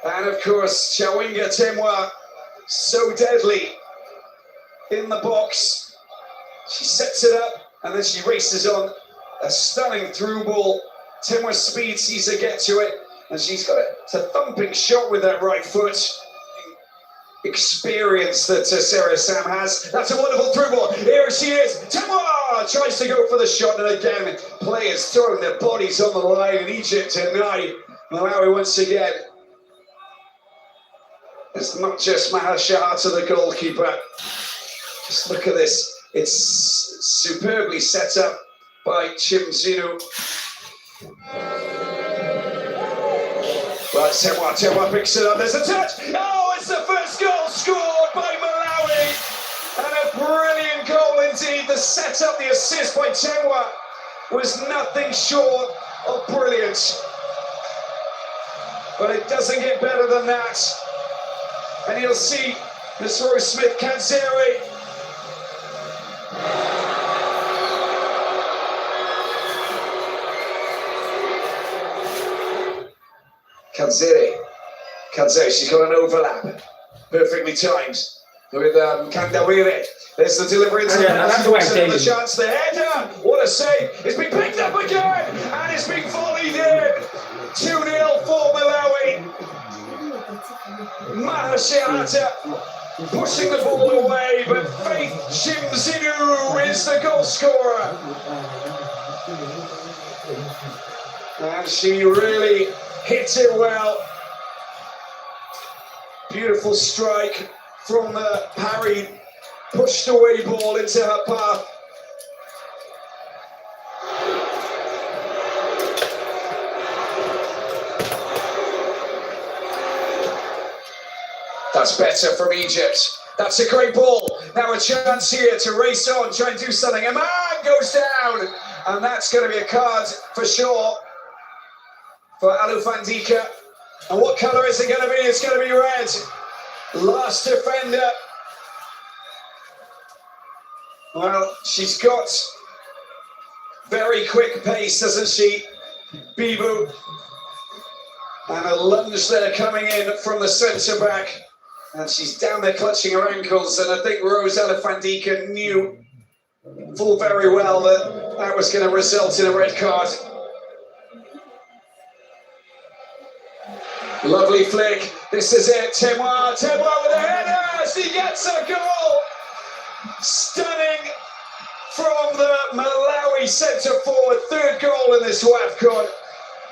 And of course, Chawinga Temwa, so deadly in the box. She sets it up and then she races on. A stunning through ball. Temwa speed sees her get to it. And she's got a thumping shot with that right foot. Experience that Sarah Sam has. That's a wonderful through ball. Here she is. Temwa tries to go for the shot, and again, players throwing their bodies on the line in Egypt. And now Malawi once again. It's not just Maha Shahata, the goalkeeper. Just look at this. It's superbly set up by Chimzinu. Right, Temwa picks it up, there's a touch! Oh, it's the first goal scored by Malawi! And a brilliant goal indeed. The setup, the assist by Temwa was nothing short of brilliant. But it doesn't get better than that. And you'll see Miss Rose Smith Kanzeri. Kanzeri, she's got an overlap. Perfectly timed with Kandawire. There's the delivery into the chance. The header, what a save. It's been picked up again, and it's been volleyed in. 2-0 for Malawi. Maha Shahata pushing the ball away, but Faith Chimzinu is the goal scorer. And she really hit it well. Beautiful strike from the parry, pushed away ball into her path. That's better from Egypt. That's a great ball. Now a chance here to race on, try and do something. A man goes down, and that's going to be a card for sure for Alufandika. And what colour is it going to be? It's going to be red. Last defender. Well, she's got very quick pace, doesn't she, Bibu? And a lunge there coming in from the centre back. And she's down there clutching her ankles. And I think Rose Alufandika knew full very well that that was going to result in a red card. Lovely flick. This is it. Temwa with a header. She gets a goal. Stunning from the Malawi centre forward. Third goal in this WAFCON.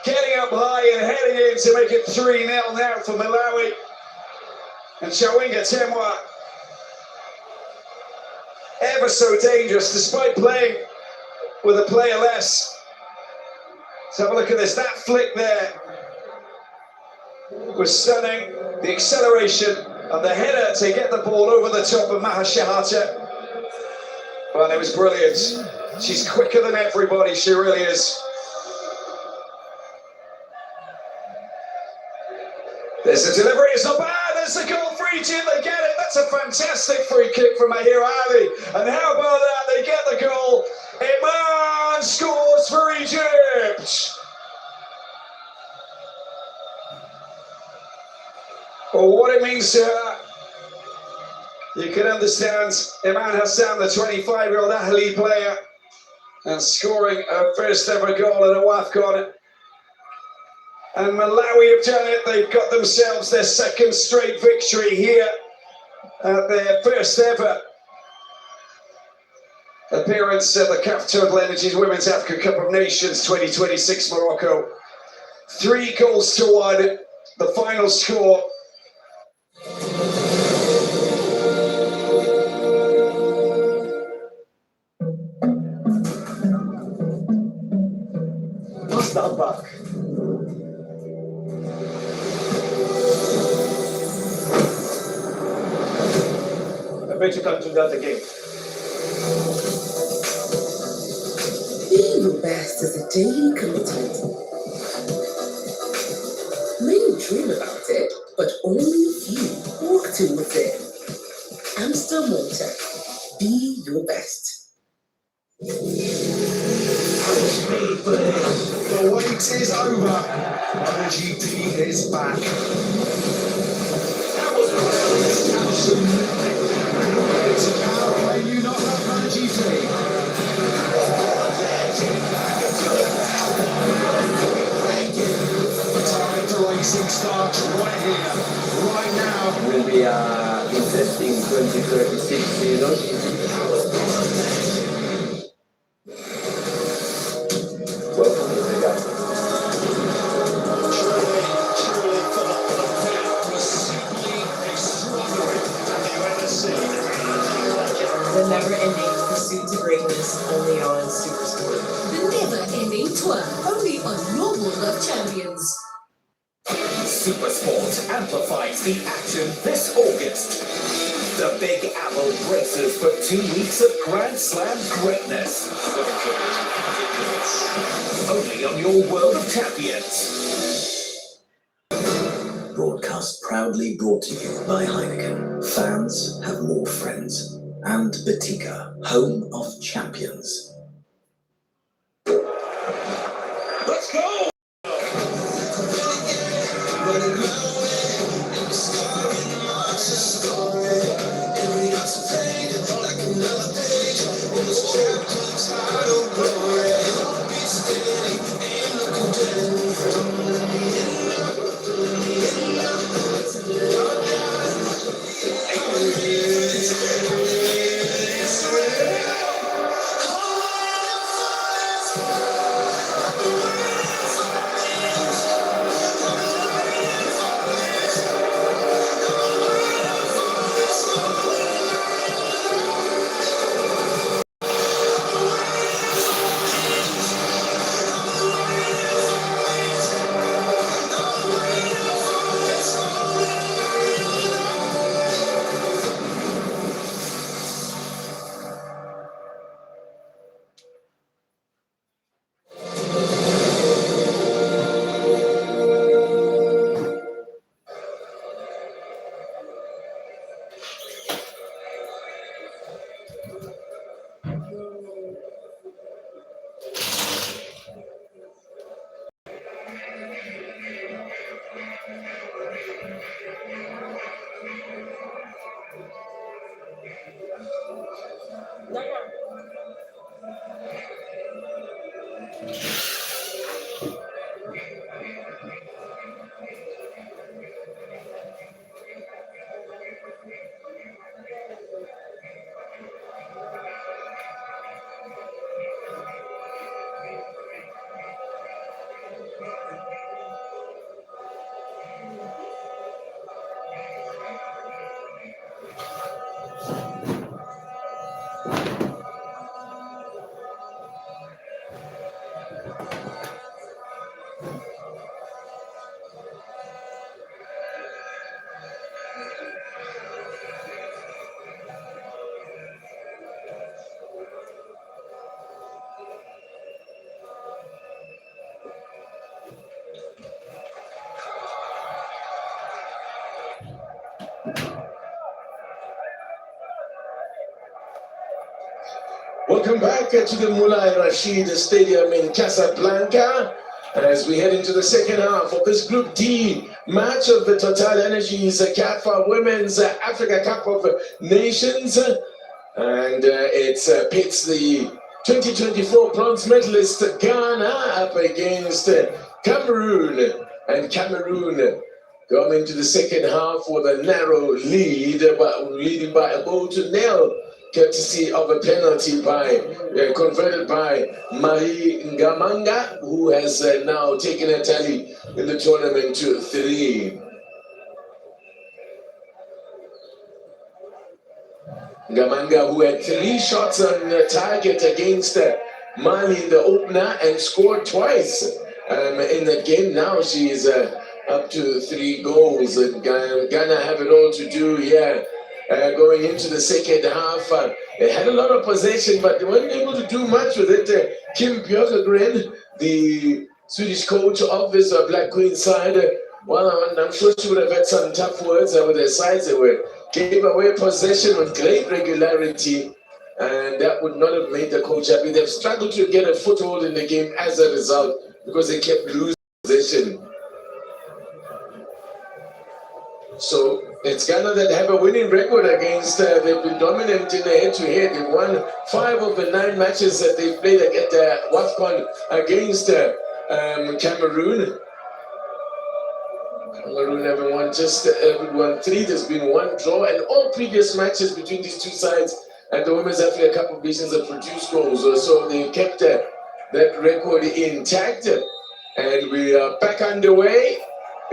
Getting up high and heading in to make it 3-0 now for Malawi. And Chawinga Temwa, ever so dangerous despite playing with a player less. Let's have a look at this. That flick there was stunning. The acceleration and the header to get the ball over the top of Maha Shahata. Well, it was brilliant. She's quicker than everybody, she really is. There's the delivery, it's not bad. There's the goal for Egypt, they get it. That's a fantastic free kick from Mahir Ali. And how about that? They get the goal. Iman scores for Egypt. Well, what it means to her, you can understand. Iman Hassan, the 25-year-old Ahli player, and scoring her first ever goal in a WAFCON. And Malawi have done it. They've got themselves their second straight victory here at their first ever appearance at the CAF TotalEnergies Women's Africa Cup of Nations 2026 Morocco. 3 goals to 1, the final score. Pass that back. I bet you can do that again. Being your best is a daily commitment. Many dream about it, but only few walk towards it. Amstel Malta. Be your best. The wait is over. Energy D is back. That was absolutely. How can you not have Energy D? The time to racing starts right here, right now. Will be an interesting 2036 season. Welcome to the GAF. The never-ending pursuit to greatness only on Supersport. The never-ending tour, only on your World of Champions. Supersport amplifies the action this August. The Big Apple braces for 2 weeks of Grand Slam greatness. Only on your World of Champions. Broadcast proudly brought to you by Heineken. Fans have more friends. And Batika, home of champions. Let's go! Welcome back to the Moulay Rachid Stadium in Casablanca as we head into the second half of this Group D match of the TotalEnergies CAF Women's Africa Cup of Nations. And it pits the 2024 bronze medalist Ghana up against Cameroon. And Cameroon going to the second half with a narrow lead, but leading by a goal to nil courtesy of a penalty converted by Marie Ngamanga, who has now taken a tally in the tournament to 3. Ngamanga, who had 3 shots on target against Mali in the opener and scored twice in the game. Now she is up to 3 goals. Ghana have it all to do here. Going into the second half, they had a lot of possession, but they weren't able to do much with it. Kim Björkegren, the Swedish coach of this Black Queen side, well, I'm sure she would have had some tough words with their sides. They gave away possession with great regularity, and that would not have made the coach happy. They've struggled to get a foothold in the game as a result because they kept losing possession. So it's Ghana that have a winning record against, they've been dominant in the head-to-head. They've won 5 of the 9 matches that they've played at WAFCON against Cameroon. Cameroon haven't won, just won 3. There's been 1 draw, and all previous matches between these 2 sides and the Women's Africa Cup of Nations have produced goals. So they kept that record intact, and we are back underway.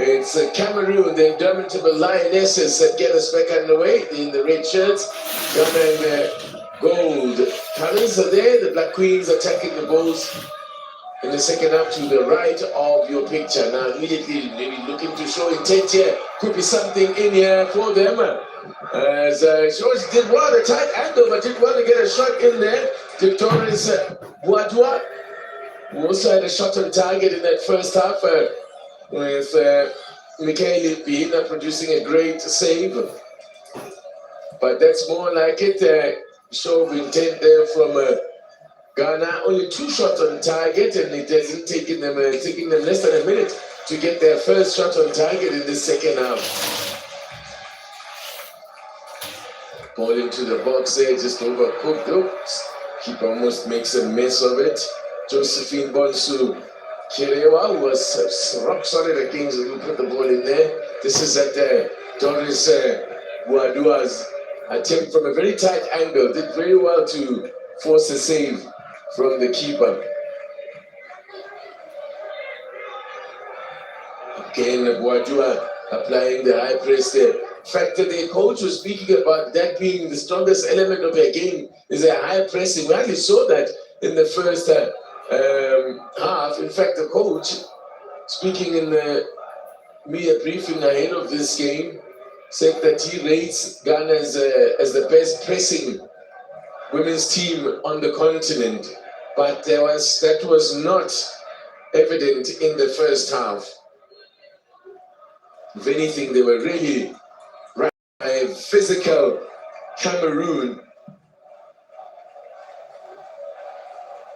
It's Cameroon, the indomitable Lionesses, that get us back underway in the red shirts. Ghana in the gold colors are there. The Black Queens attacking the balls in the second half to the right of your picture. Now immediately maybe looking to show intent here. Could be something in here for them. As George did well, a tight angle, but did well to get a shot in there. Victorious Boadua, who also had a shot on target in that first half. With Michael Pina producing a great save. But that's more like it. Show of intent there from Ghana. Only 2 shots on target, and it hasn't taken them less than a minute to get their first shot on target in the second half. Ball into the box there, just overcooked. Oops. Keeper almost makes a mess of it. Josephine Bonsu Kirewa was rock solid against who put the ball in there. This is at Doris Boadua's attempt from a very tight angle. Did very well to force a save from the keeper. Again, Boadua applying the high press there. In fact, the coach was speaking about that being the strongest element of their game is a high pressing. We hardly saw that in the first half. In fact, the coach, speaking in the media briefing ahead of this game, said that he rates Ghana as the best pressing women's team on the continent. But that was not evident in the first half. If anything, they were really a physical Cameroon.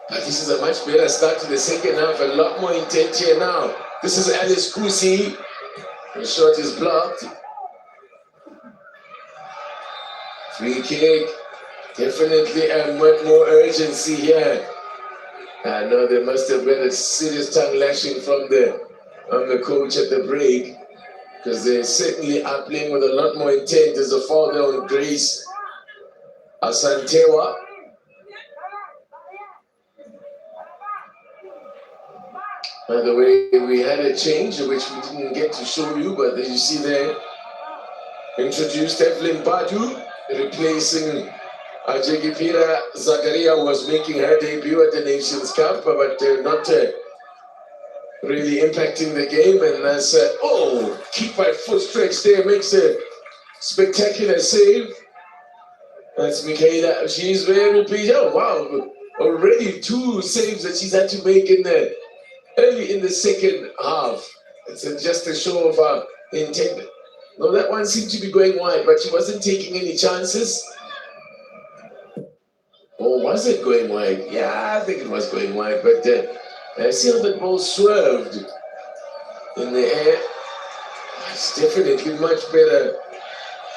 But this is a much better start to the second half, a lot more intent here now. This is Alice Kusi. The shot is blocked. Free kick. Definitely more urgency here. I know there must have been a serious tongue lashing from the coach at the break, because they certainly are playing with a lot more intent. There's a foul there on Grace Asantewa. By the way, we had a change which we didn't get to show you, but as you see there, introduced Evelyn Badu, replacing Ajegipira Zakaria, who was making her debut at the Nations Cup, but not really impacting the game. And that's, keep by foot stretch there, makes a spectacular save. That's Michaela. She's very pleased. Oh, wow. Already 2 saves that she's had to make early in the second half. It's just a show of intent. No, that one seemed to be going wide, but she wasn't taking any chances. Or was it going wide? Yeah, I think it was going wide, but I see how the ball swerved in the air. It's definitely much better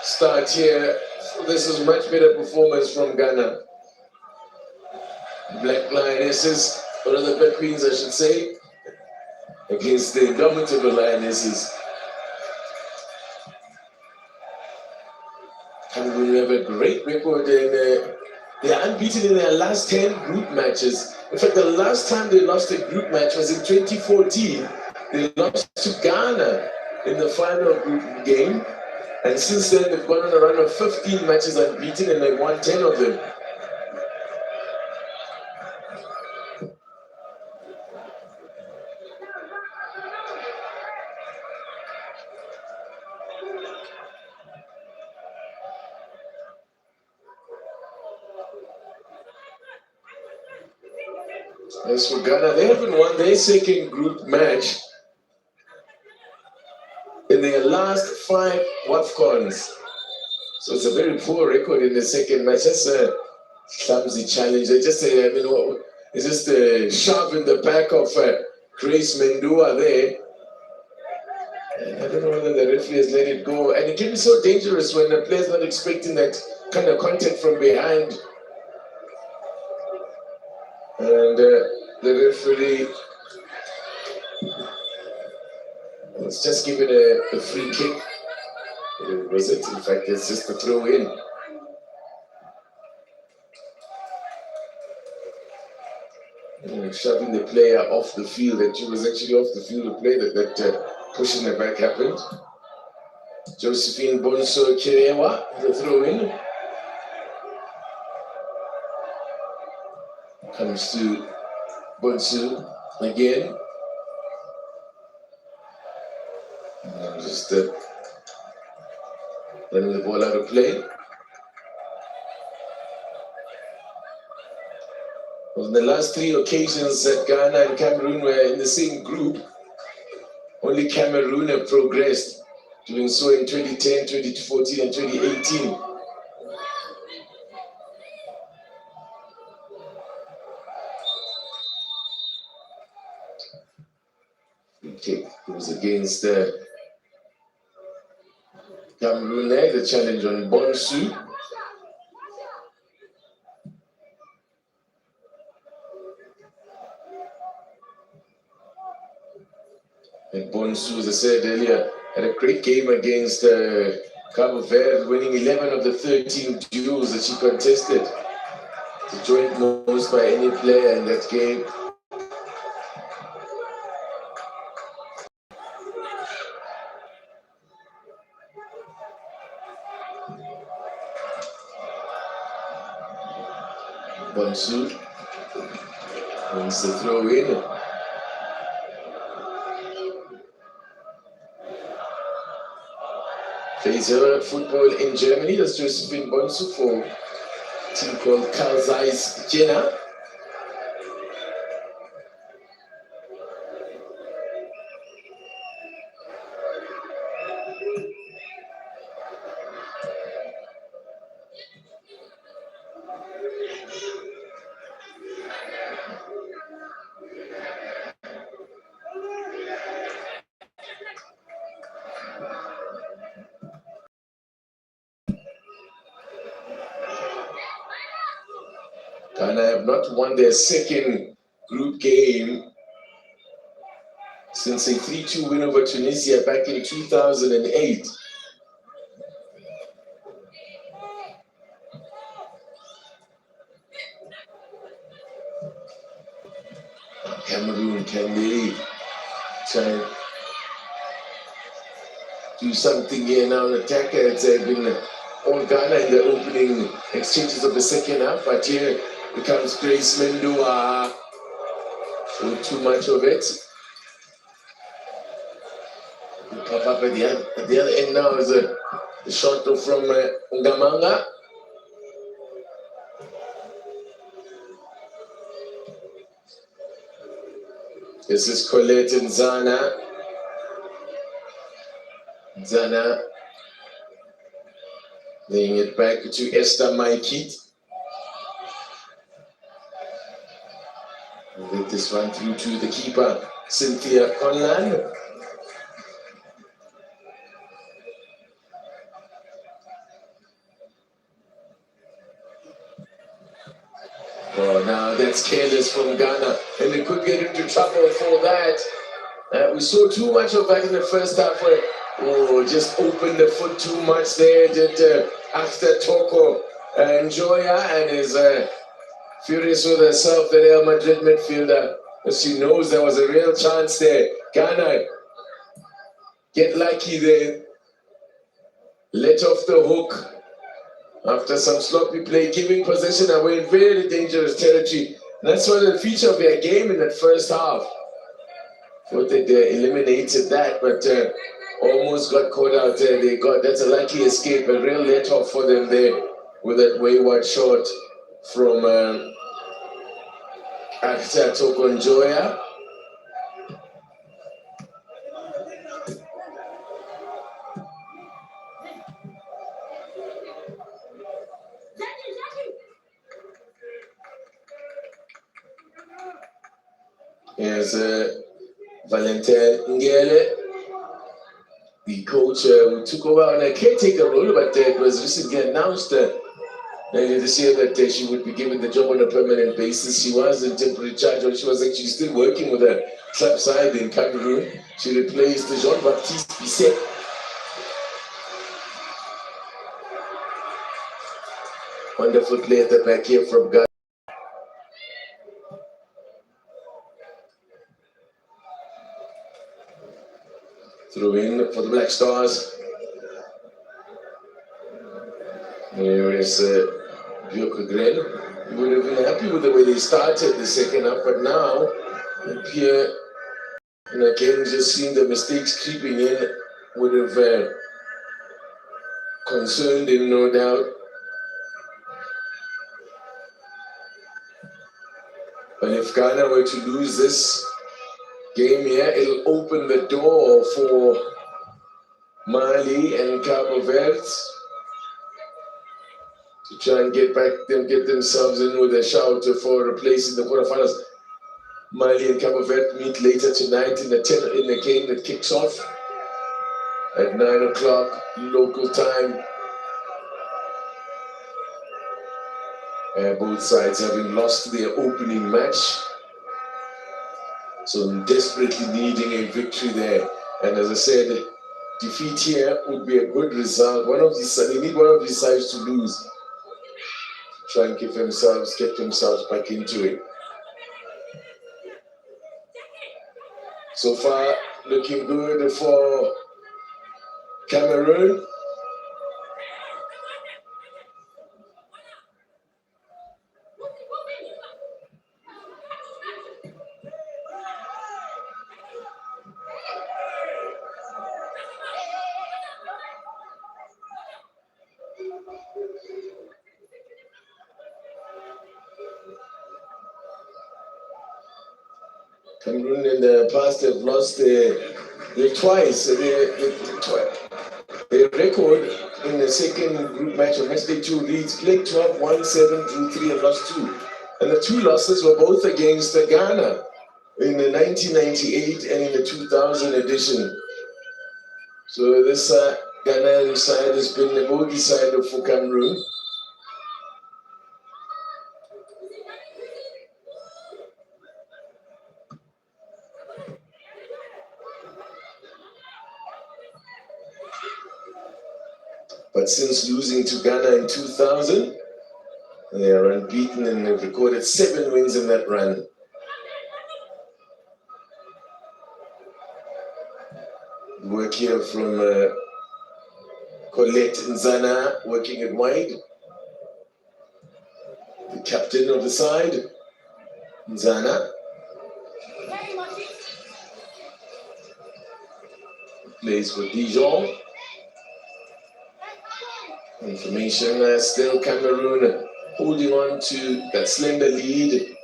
start here. This is much better performance from Ghana. Black Lionesses, one of the Black Queens, I should say, against the indomitable Lionesses. Cameroon have a great record and they are unbeaten in their last 10 group matches. In fact, the last time they lost a group match was in 2014. They lost to Ghana in the final group game. And since then, they've gone on a run of 15 matches unbeaten and they've won 10 of them. As for Ghana, they haven't won their second group match in their last 5 WAFCONs. So it's a very poor record in the second match. That's a clumsy challenge. They just it's just a shove in the back of Grace Mendua there. And I don't know whether the referee has let it go. And it can be so dangerous when the player's not expecting that kind of contact from behind. And the referee, let's just give it a free kick. Was it? In fact, it's just a throw in. Shoving the player off the field, and she was actually off the field to play that push in the back happened. Josephine Bonso Kirewa, the throw in. Comes to Bonsu again. And just letting the ball out of play. On the last 3 occasions that Ghana and Cameroon were in the same group, only Cameroon have progressed, doing so in 2010, 2014, and 2018. Okay, it was against Cameroon there, the challenge on Bonsu. And Bonsu, as I said earlier, had a great game against Cabo Verde, winning 11 of the 13 duels that she contested. The joint most by any player in that game. Bonsu wins the throw in. Plays her football in Germany. That's Josephine Bonsu for a team called Carl Zeiss Jena. Ghana have not won their second group game since a 3-2 win over Tunisia back in 2008. Cameroon, can they try and do something here now? An attacker, it's been all Ghana in the opening exchanges of the second half, but here becomes Grace Mendua. So too much of it. Pop up at the other end now is a shot from Ngamanga. This is Colette and Zana. Zana laying it back to Esther Maikit. Let this one through to the keeper, Cynthia Conlan. Oh, now that's careless from Ghana, and they could get into trouble for that. We saw too much of that in the first half where just opened the foot too much there. Did after Toko Njoya and is furious with herself, the Real Madrid midfielder. She knows there was a real chance there. Ghana get lucky there. Let off the hook after some sloppy play, giving possession away in very dangerous territory. And that's one of the feature of their game in that first half. Thought that they eliminated that, but almost got caught out there. That's a lucky escape, a real let off for them there with that wayward shot from Actor Toko Njoya. Here's Valentin Ngele, the coach who took over on a caretaker role, but it was recently announced earlier this year that she would be given the job on a permanent basis. She was in temporary charge, or she was actually still working with a club side in Cameroon. She replaced Jean-Baptiste Bisset. Wonderful play at the back here from Ghana. Throw in for the Black Stars. Here is Björk Gren. We would have been happy with the way they started the second half, but now here, and again, just seeing the mistakes creeping in would have concerned him, no doubt. But if Ghana were to lose this game here, it'll open the door for Mali and Cabo Verde to try and get themselves in with a shout for replacing the quarterfinals. Mali and Cabo Verde meet later tonight in the game that kicks off at 9 o'clock local time. Both sides having lost their opening match, so desperately needing a victory there. And as I said, defeat here would be a good result. They need one of these sides to lose. Try and get themselves back into it. So far, looking good for Cameroon. Cameroon in the past have lost twice. Their record in the second group match of matchday-2 leads, played 12, won 7, drew 3, and lost 2. And the 2 losses were both against Ghana in the 1998 and in the 2000 edition. So this Ghanaian side has been the bogey side for Cameroon. But since losing to Ghana in 2000, they are unbeaten and they've recorded 7 wins in that run. Work here from Colette Nzana, working it wide. The captain of the side, Nzana. Plays for Dijon. Information still Cameroon holding on to that slender lead,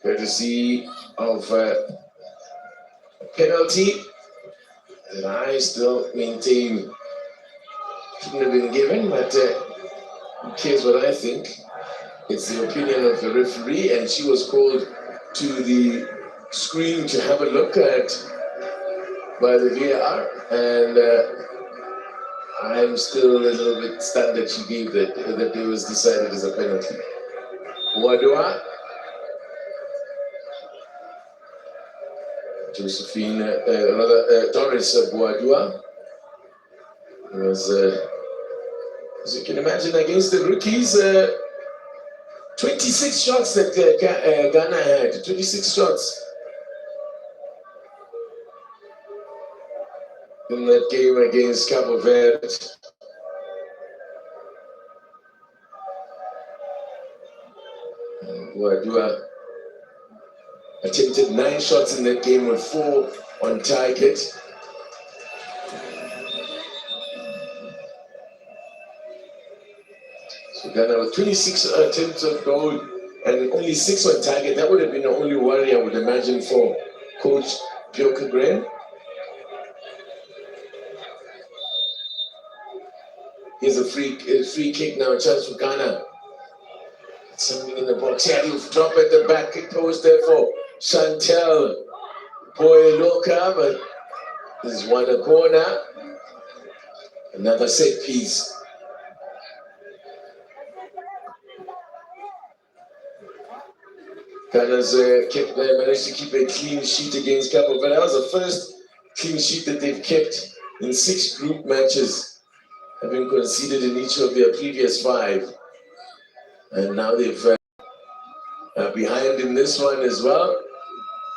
courtesy of a penalty that I still maintain shouldn't have been given, but who cares what I think? It's the opinion of the referee, and she was called to the screen to have a look at by the VAR, and I'm still a little bit stunned that she gave that it was decided as a penalty. Wadua, Doris Wadua was As you can imagine, against the rookies, 26 shots that Ghana had, 26 shots in that game against Cabo Verde. Guadua attempted 9 shots in that game with 4 on target. So Ghana with 26 attempts of goal and only 6 on target. That would have been the only worry, I would imagine, for Coach Bjorkegren. Here's a free kick now, a chance for Ghana. Something in the box. Yeah, he'll drop at the back post there for Chantel Boyloka, but there's one a corner. Another set piece. Ghana's managed to keep a clean sheet against Cabo Verde. That was the first clean sheet that they've kept in 6 group matches, having conceded in each of their previous 5. And now they've behind in this one as well,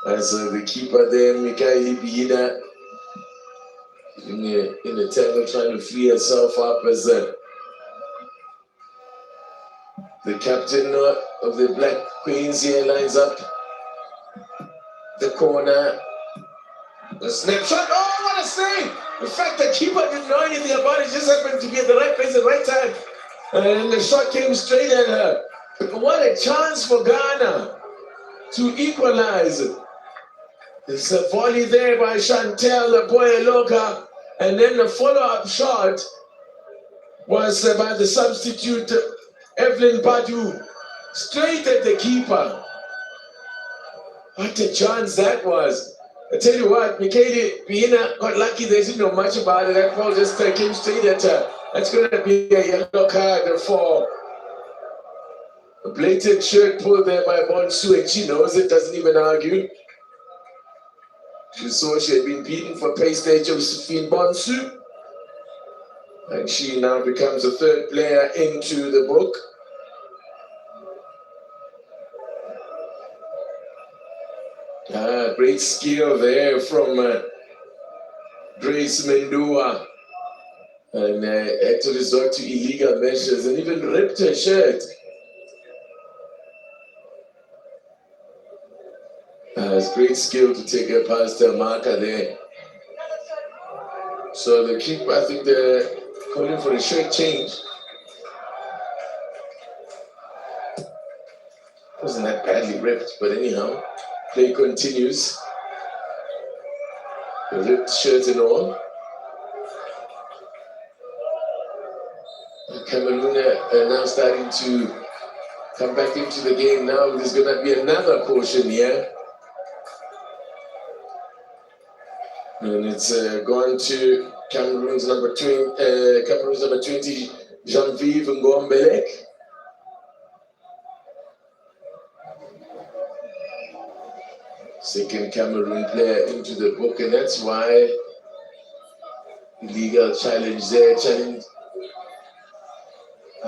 as the keeper there, Mikaeli Biina, in a tangle trying to free herself up as the captain of the Black Queens here lines up the corner. The snapshot. Oh, what a save! The fact that keeper didn't know anything about it, just happened to be at the right place at the right time. And the shot came straight at her. What a chance for Ghana to equalize. There's a volley there by Chantel Boyaloka, and then the follow-up shot was by the substitute Evelyn Badu, straight at the keeper. What a chance that was. I tell you what, Mikaeli Biina got lucky. They didn't know much about it. That ball just came straight at her. That's going to be a yellow card for a blatant shirt pull there by Bonsu, and she knows it, doesn't even argue. She saw she had been beaten for pace there, Josephine Bonsu. And she now becomes the 3rd player into the book. Great skill there from Grace Mendua. And had to resort to illegal measures and even ripped her shirt. It's great skill to take her past her marker there. So the keeper, I think they're calling for a shirt change. Wasn't that badly ripped, but anyhow, play continues. The ripped shirt and all. Cameroon are now starting to come back into the game now. There's going to be another caution here. And it's gone to Cameroon's number 20, Jean-Vive Ngombelek. Second Cameroon player into the book, and that's why illegal challenge there. Challenge.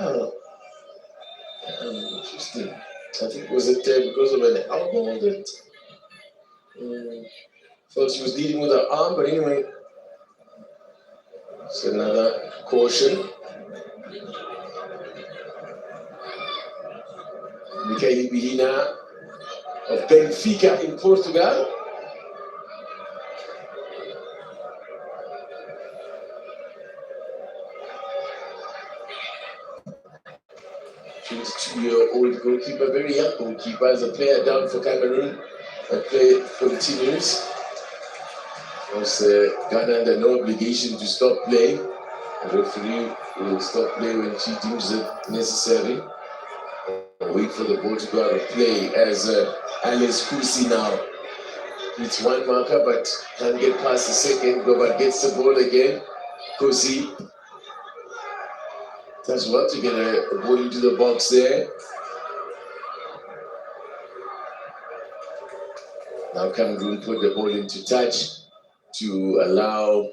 Oh, interesting. I think was it because of an elbow that thought she was leading with her arm, but anyway, it's another caution. Mikaeli Biina of Benfica in Portugal. Year-old goalkeeper, very young goalkeeper, as a player down for Cameroon. The play continues. Of course, Ghana under no obligation to stop playing. The referee will stop play when she deems it necessary. Wait for the ball to go out of play as Alice Kusi now hits one marker but can't get past the second. Gobert gets the ball again. Kusi does well to get a ball into the box there. Now Cameroon put the ball into touch to allow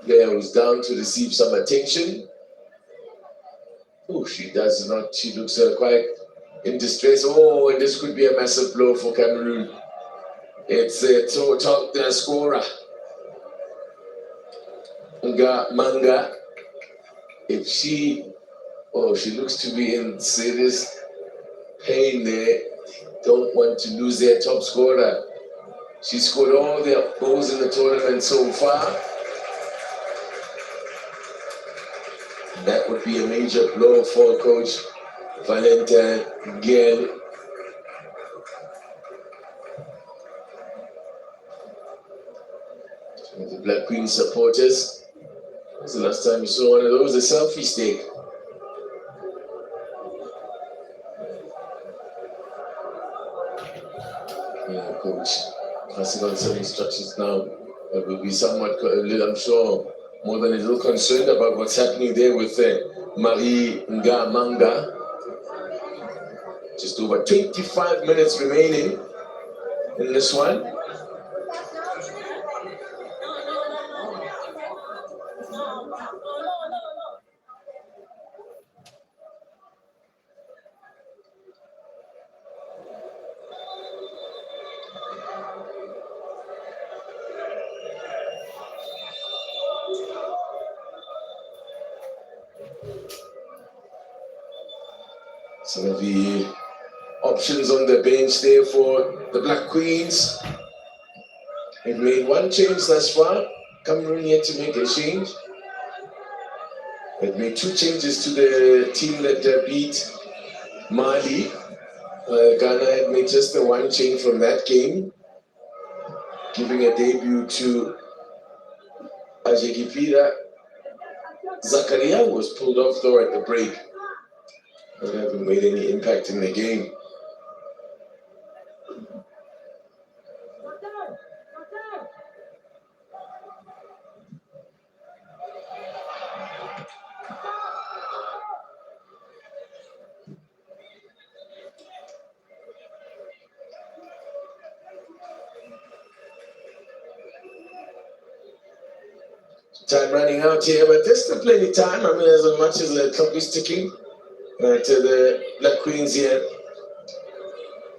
player who's down to receive some attention. Oh, she does not. She looks quite in distress. Oh, and this could be a massive blow for Cameroon. It's top their scorer, Manga. If she looks to be in serious pain there. Don't want to lose their top scorer. She scored all their goals in the tournament so far. That would be a major blow for Coach Valentin Gale. The Black Queen supporters. When was the last time you saw one of those? A selfie stick. Yeah, Coach passing on some instructions now. It will be somewhat, I'm sure, more than a little concerned about what's happening there with Marie Manga. Just over 25 minutes remaining in this one. Some of the options on the bench there for the Black Queens. They've made one change thus far. Cameroon yet to make a change. They've made two changes to the team that beat Mali. Ghana had made just the one change from that game, giving a debut to Ajegipira. Zakaria was pulled off though at the break. They haven't made any impact in the game. Time running out here, but there's still plenty of time. I mean, as much as the clock is ticking, to the Black Queens here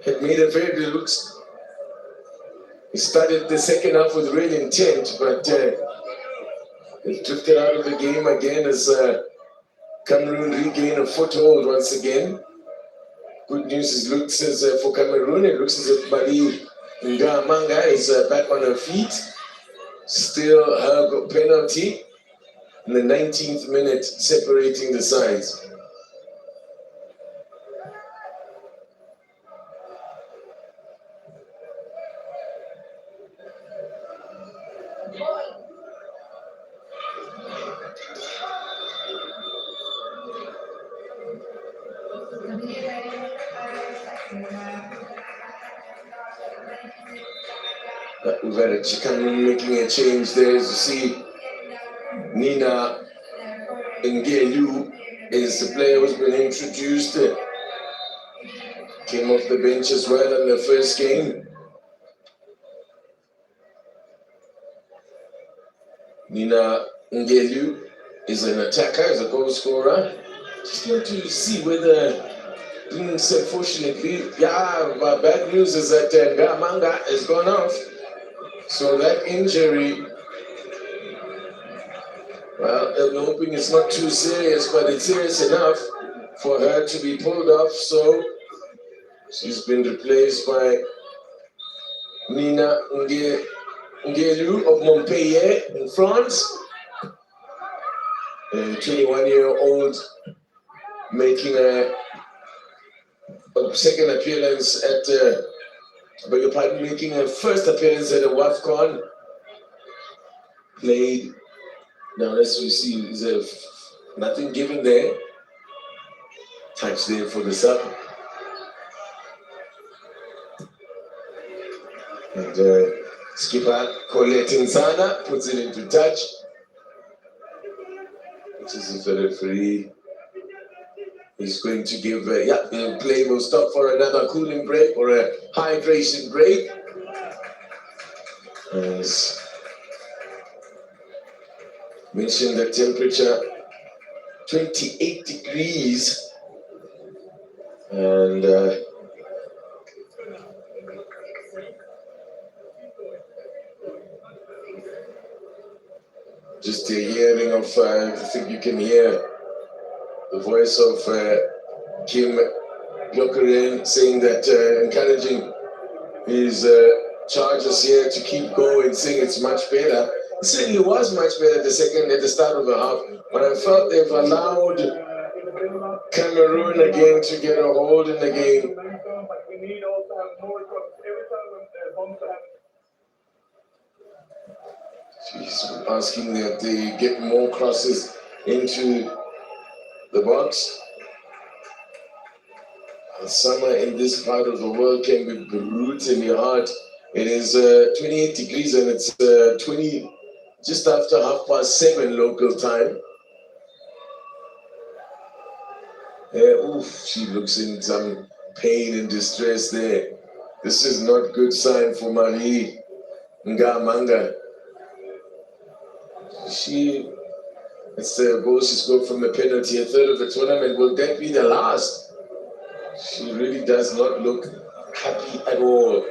had made a very good looks. He started the second half with real intent, but he drifted out of the game again as Cameroon regained a foothold once again. Good news is looks as for Cameroon, it looks as if Marie Manga is back on her feet. Still her penalty in the 19th minute separating the sides. We've had a Cameroon making a change there. As you see, Nina Ngelu is the player who's been introduced. Came off the bench as well in the first game. Nina Ngelu is an attacker, is a goal scorer. Just want to see whether things, unfortunately, but bad news is that Manga has gone off. So that injury, well, I'm hoping it's not too serious, but it's serious enough for her to be pulled off. So she's been replaced by Nina Ngelu of Montpellier in France. A 21-year-old making a second appearance at making a first appearance at the WAFCON. Played. Now let's see, is nothing given there. Touch there for the sub. And skipper Colette Nzana puts it into touch. Which is if the referee is going to give, the play will stop for another cooling break or a hydration break. As Mentioned the temperature 28 degrees, and just a hearing of, I think you can hear the voice of Kim Blockeren saying that, encouraging his charges here to keep going, saying it's much better. It certainly was much better at the start of the half, but I felt they've allowed Cameroon again to get a hold in the game. She's asking that they get more crosses into the box. Summer in this part of the world can be brutally hot. It is 28 degrees and it's just after 7:30 local time. She looks in some pain and distress there. This is not good sign for Marie Ngamanga. It's the goal she scored from the penalty, a third of the tournament. Will that be the last? She really does not look happy at all.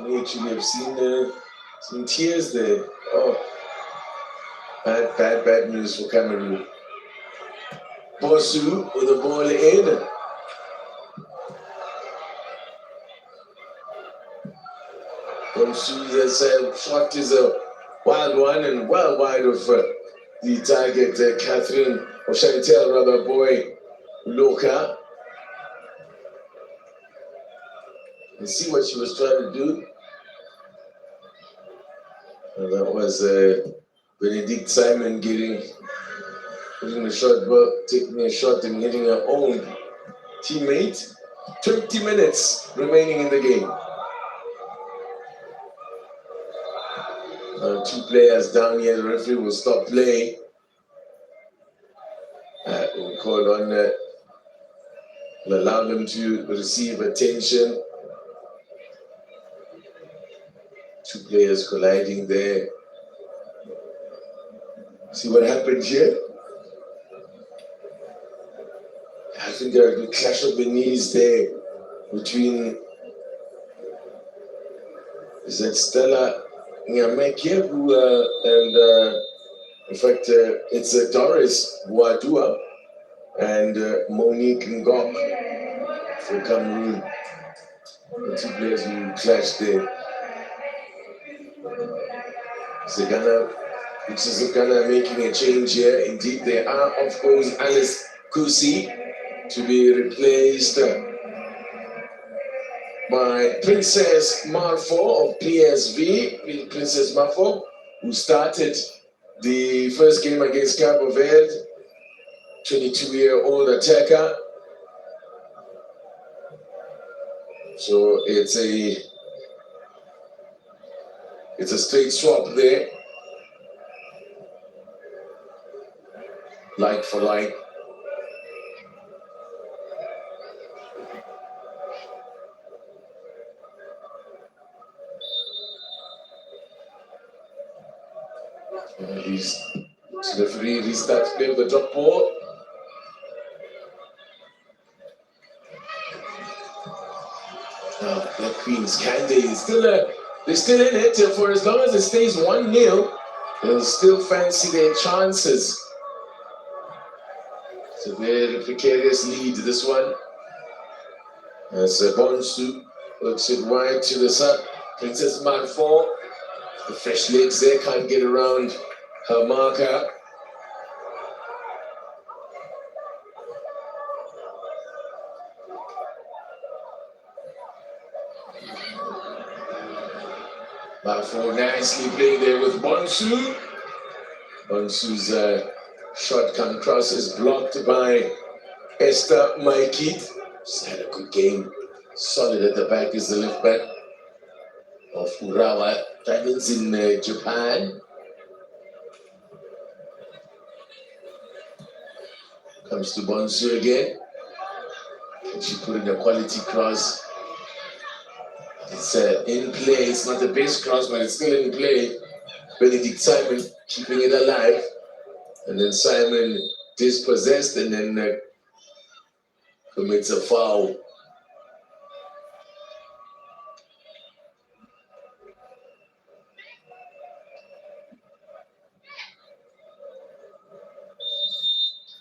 You have seen some tears there. Oh, bad news for Cameroon. Bosu with the ball in. Bosu's shot is a wild one and well wide of the target, Catherine, or Chantel rather, boy, Loka. You see what she was trying to do? And that was Benedict Simon putting the shot, taking a shot and hitting her own teammate. 20 minutes remaining in the game. Two players down here. The referee will stop play. We'll call on, will allow them to receive attention. Two players colliding there. See what happened here? I think there was a clash of the knees there between, is that Stella Nyameke, and in fact, it's Doris Boadua and Monique Ngok for Cameroon. The two players who clashed there. Ghana making a change here. Indeed, there are, of course, Alice Kusi to be replaced by Princess Marfo of PSV. Princess Marfo, who started the first game against Cabo Verde, 22-year-old attacker. So it's a straight swap there. Like for like. The referee restarts play with the drop ball. The Queens, can they they're still in it for as long as it stays 1-0. They'll still fancy their chances. It's a very precarious lead, this one. As Bonsu looks it wide to the side. Princess Marfo, the fresh legs there, can't get around her marker. Marfo nicely playing there with Bonsu. Bonsu's shot come across is blocked by Esther Maikit. She's had a good game. Solid at the back is the left back of Urawa Diamonds in Japan. Comes to Bonsu again. And she put in a quality cross. It's in play. It's not the best cross, but it's still in play. Benedict Simon keeping it alive. And then Simon dispossessed and then commits a foul.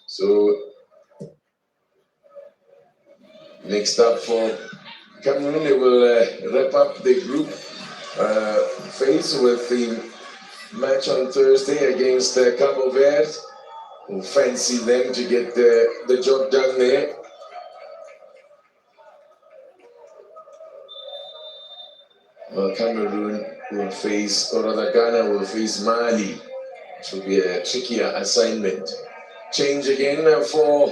So next up for Cameroon, they will wrap up the group phase with the match on Thursday against Cabo Verde, who fancy them to get the job done there. Well, Cameroon will face, or rather Ghana will face Mali, which will be a trickier assignment. Change again for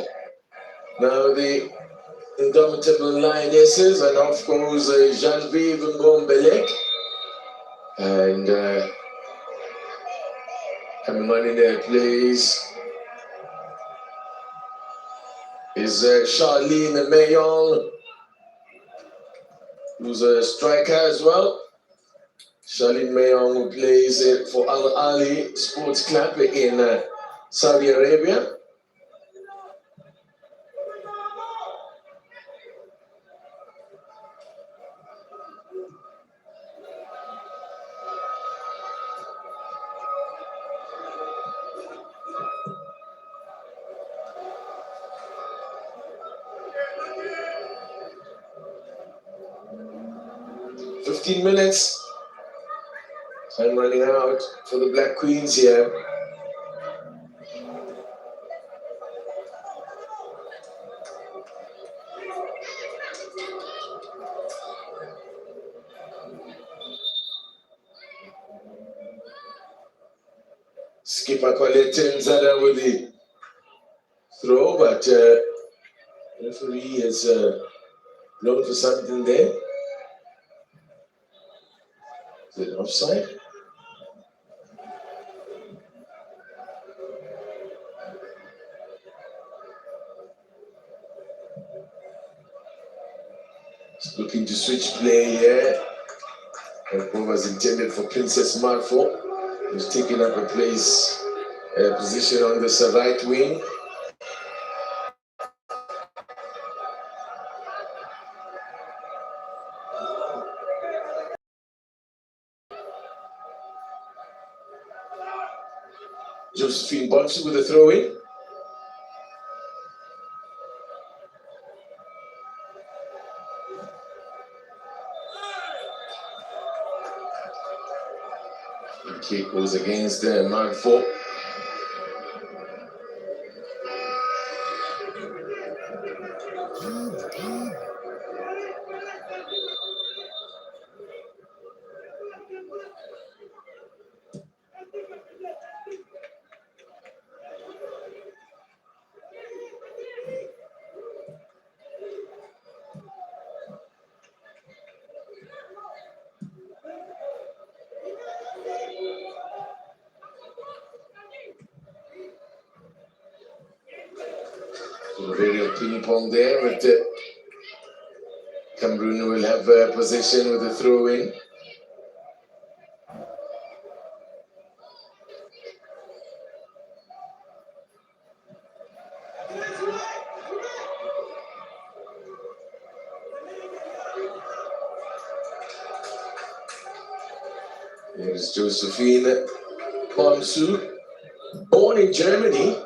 now the indomitable Lionesses, and off goes Genevieve Ngombelek. And coming on in their place is Charlene Mayong, who's a striker as well. Charlene Mayong, who plays for Al Ali Sports Club in Saudi Arabia. Minutes. Time running out for the Black Queens here. Skipper Colette Nzada with the throw, but referee has blown for something there. Is it offside? He's looking to switch play here. And what was intended for Princess Marfo, who's taking up a position on the right wing. Josephine Bonsu with a throw-in. The kick goes against Mark 4. Ping pong there, but Cameroon will have possession with a throw-in. Here's Josephine Bonsu, born in Germany,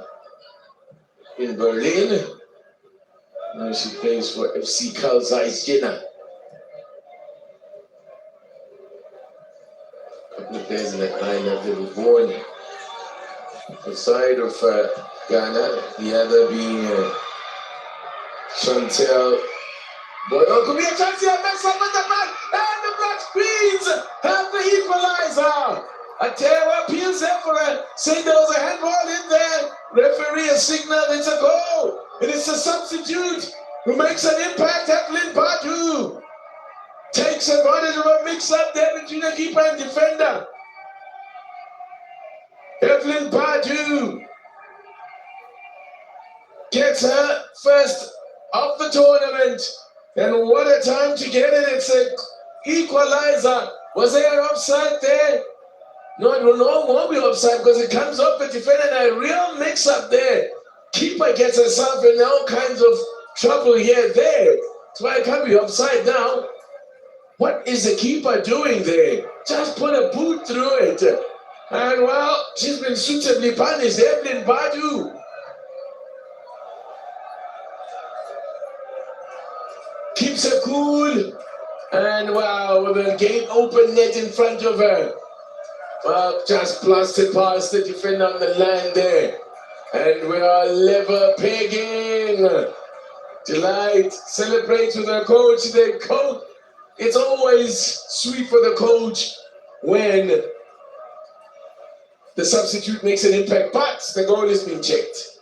in Berlin. Now she plays for FC Carl Zeiss Jena. A couple of players in that lineup, they were born outside of Ghana, the other being Chantel. Boy, oh, could be a chance here, mess up with the man, and the Black Queens have the equalizer. Atewa appeals there for saying there was a handball in there. Referee has signaled it's a goal. And it's a substitute who makes an impact. Evelyn Padu takes advantage of a mix-up there between the keeper and defender. Evelyn Padu gets her first of the tournament. And what a time to get it. It's an equalizer. Was there offside there? No, it won't be offside because it comes off the defender and a real mix-up there. Keeper gets herself in all kinds of trouble here, there. That's why it can't be offside now. What is the keeper doing there? Just put a boot through it. And well, she's been suitably punished. Evelyn Badu keeps her cool. And wow, with a game open net in front of her. Well, just blasted past the defender on the line there. And we are level pegging. Delight celebrates with her coach. The coach. It's always sweet for the coach when the substitute makes an impact, but the goal is being checked.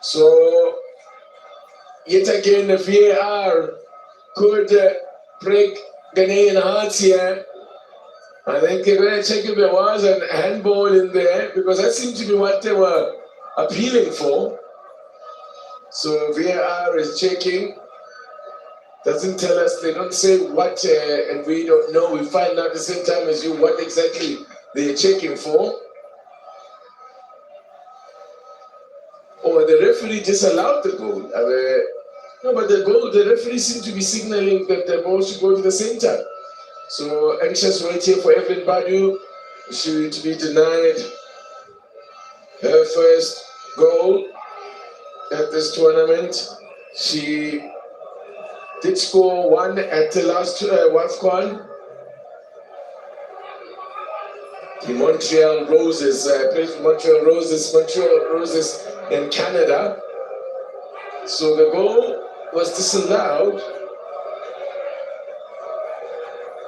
So, yet again, the VAR could break Ghanaian hearts here. I think they're going to check if there was a handball in there, because that seemed to be what they were appealing for. So VAR is checking. Doesn't tell us, they don't say what, and we don't know. We find out at the same time as you what exactly they're checking for. Or the referee disallowed the goal. No, but the referee seemed to be signaling that the ball should go to the center. So anxious wait here for Evelyn Badu. She to be denied her first goal at this tournament. She did score one at the last WAFCON. The Montreal Roses, played for Montreal Roses in Canada. So the goal was disallowed.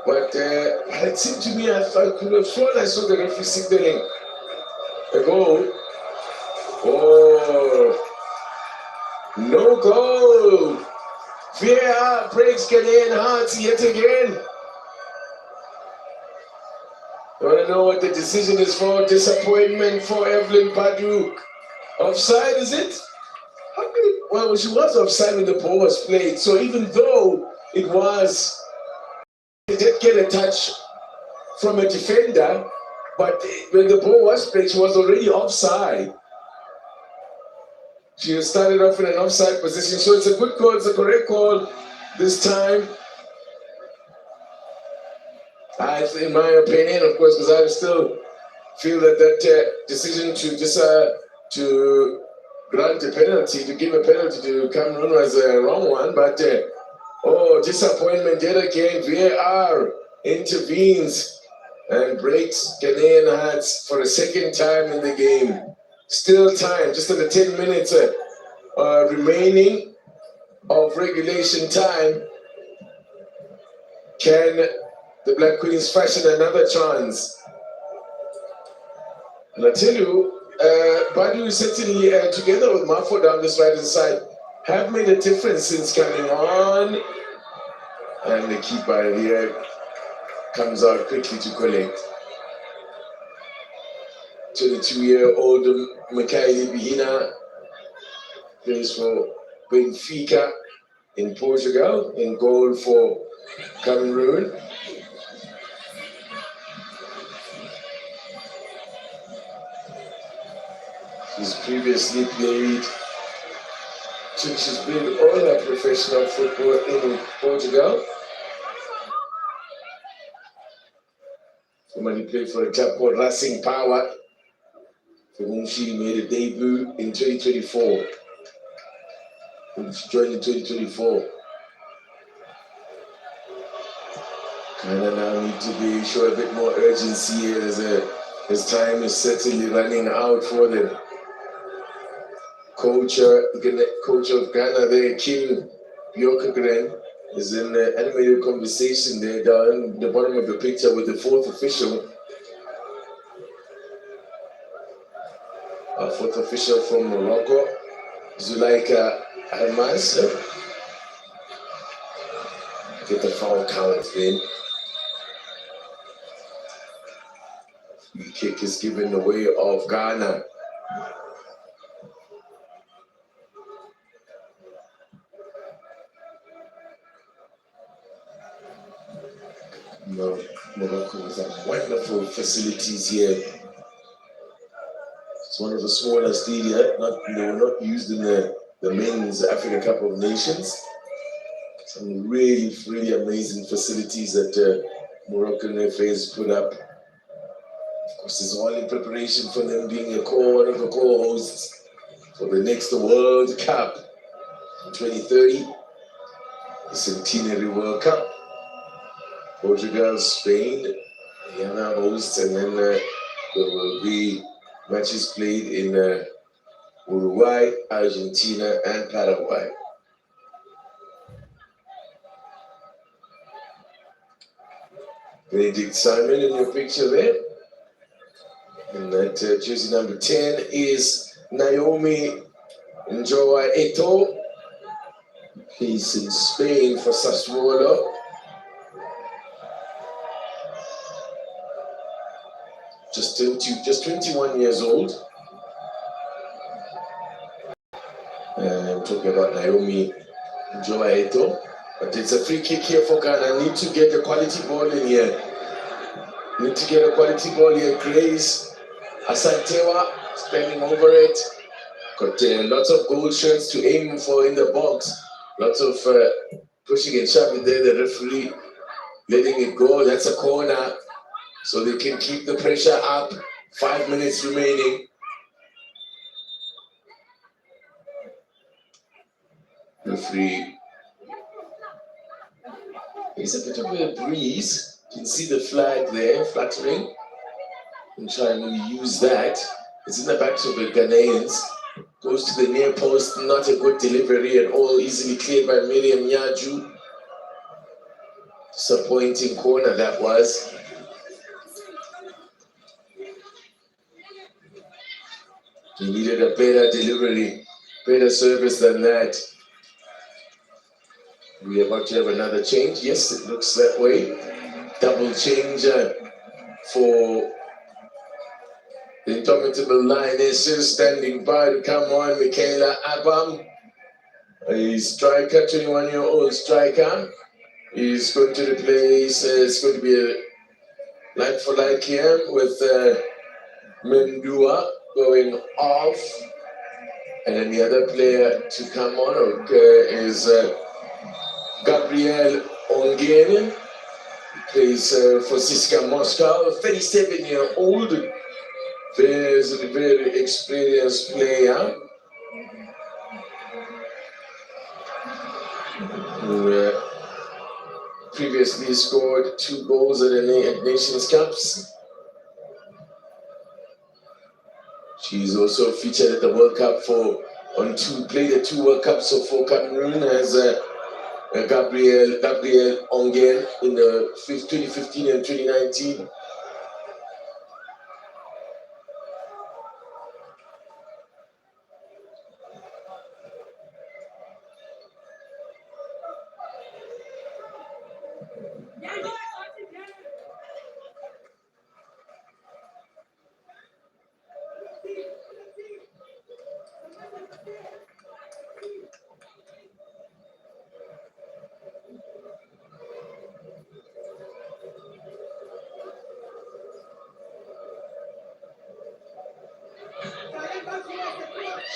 But it seemed to me, I could have sworn I saw the referee signaling a goal. Oh, no goal. VAR breaks Ghanaian hearts yet again. I want to know what the decision is for. Disappointment for Evelyn Badu. Offside, is it? Well, she was offside when the ball was played. So even though it did get a touch from a defender, but when the ball was played, she was already offside. She started off in an offside position, so it's a good call, it's a correct call this time. In my opinion, of course, because I still feel that decision to grant a penalty, to give a penalty to Cameroon was a wrong one, but disappointment yet again. VAR intervenes and breaks Ghanaian hearts for a second time in the game. Still time, just under 10 minutes remaining of regulation time. Can the Black Queens fashion another chance? And I tell you, Badu certainly, together with Mafo down this right-hand side, have made a difference since coming on. And the keeper here comes out quickly to collect. 22-year-old Mikaeli Bihina plays for Benfica in Portugal, in goal for Cameroon. She's previously played, she's played all her professional football in Portugal. Somebody played for a club called Racing Power, for whom she made a debut in 2024. She joined in 2024. Kind of now need to show a bit more urgency here as time is certainly running out for them. Coach of Ghana there, Kim Bjorkegren, is in an animated conversation there down the bottom of the picture with the fourth official. Our fourth official from Morocco, Zuleika Almas. Get the foul count in. Free kick is given the way of Ghana. Morocco with wonderful facilities here. It's one of the smaller stadia. They were not used in the men's Africa Cup of Nations. Some really, really amazing facilities that Moroccan FAs put up. Of course, it's all in preparation for them being one of the co-hosts for the next World Cup in 2030, the Centenary World Cup. Portugal, Spain, Ghana hosts, and then there will be matches played in Uruguay, Argentina, and Paraguay. Benedict Simon in your picture there. And that jersey number 10 is Naomi Njoa Eto. He's in Spain for Sassuolo. Just 21 years old. I'm talking about Naomi Njoa Eto. But it's a free kick here for Ghana. Need to get a quality ball in here. Need to get a quality ball here. Grace Asantewa standing over it. Got lots of gold shirts to aim for in the box. Lots of pushing and shoving there. The referee letting it go. That's a corner. So they can keep the pressure up. 5 minutes remaining. Referee. There's a bit of a breeze. You can see the flag there fluttering. I'm trying to use that. It's in the backs of the Ghanaians. Goes to the near post. Not a good delivery at all. Easily cleared by Miriam Yaju. Disappointing corner that was. He needed a better delivery, better service than that. We are about to have another change. Yes, it looks that way. Double change for the indomitable lionesses standing by to come on. Michaela Abam, a striker, 21-year-old striker. He's going to replace, it's going to be a like for like here with Mendua going off. And then the other player to come on is Gabriel Ongen. He plays for CSKA Moscow, a 37-year-old, very experienced player. Who previously scored 2 goals at the Nations Cups. She's also featured at the World Cup played the 2 World Cups for Cameroon as Gabriel Ongen in the 2015 and 2019.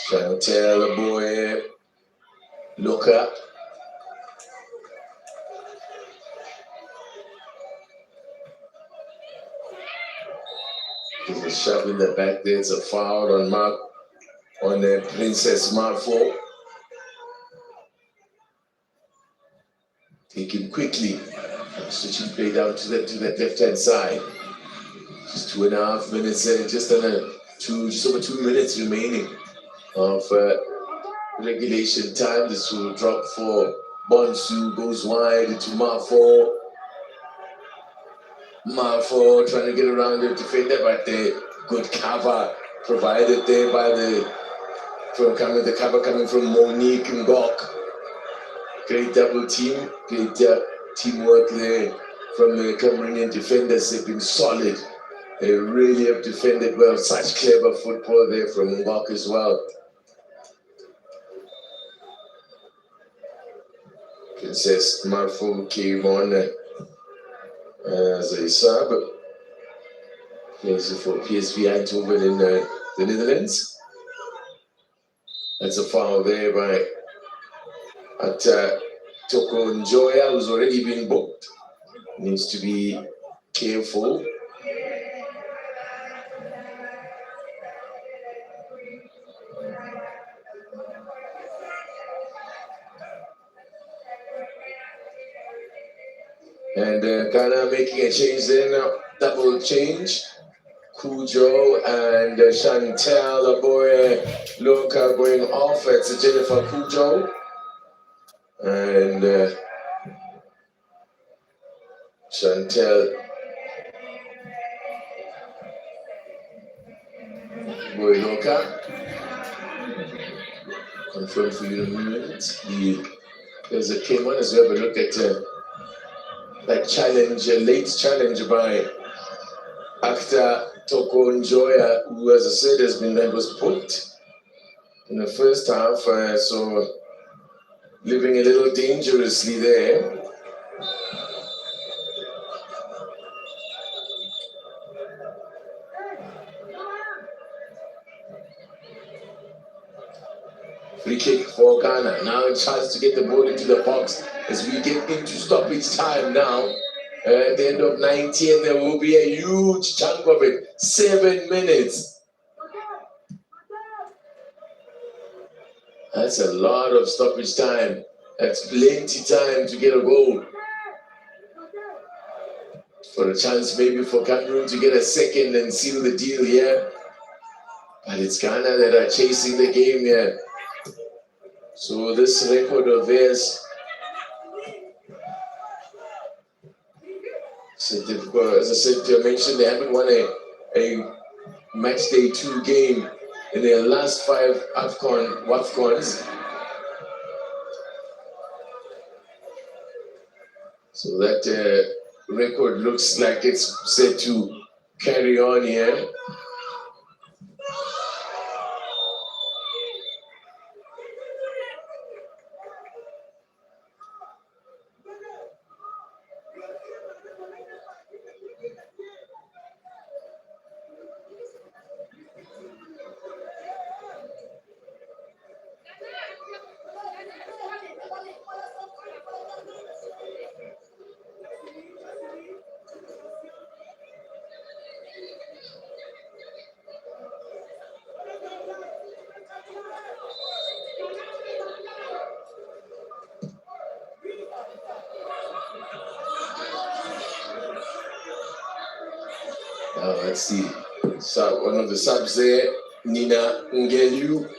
Chantel boy, look up. There's a shove in the back there. It's a foul on the Princess Marfo. Taken quickly. Switching play down to that left-hand side. Just 2.5 minutes, just over 2 minutes remaining of regulation time. This will drop for Bonsu, goes wide into Marfo. Marfo trying to get around the defender, but the good cover provided there by the cover coming from Monique Ngok. Great double team, great teamwork there from the Cameroonian defenders. They've been solid. They really have defended well. Such clever football there from Ngok as well. Princess Marfo came on. as a sub. Plays for PSV Eindhoven in the Netherlands. That's a foul there by Toko Njoya, who's already been booked. Needs to be careful. And Ghana making a change there now, double change. Cujo and Chantel Aboye Loka going off. It's Jennifer Cujo. And Chantel Aboye Loka. Confirm for you in a minute. There's a came on as we have a look at that challenge, a late challenge by actor Toko Njoya, who, as I said, was put in the first half, so living a little dangerously there. Free kick for Ghana. Now a chance to get the ball into the box as we get into stoppage time now. At the end of 90, and there will be a huge chunk of it. 7 minutes. That's a lot of stoppage time. That's plenty time to get a goal. For a chance maybe for Cameroon to get a second and seal the deal here. But it's Ghana that are chasing the game here. So this record of theirs, so difficult. As I said, I mentioned they haven't won a match day 2 game in their last 5 WAFCONs. So that record looks like it's set to carry on here. Let's see. So one of the subs there, Nina Ngelu.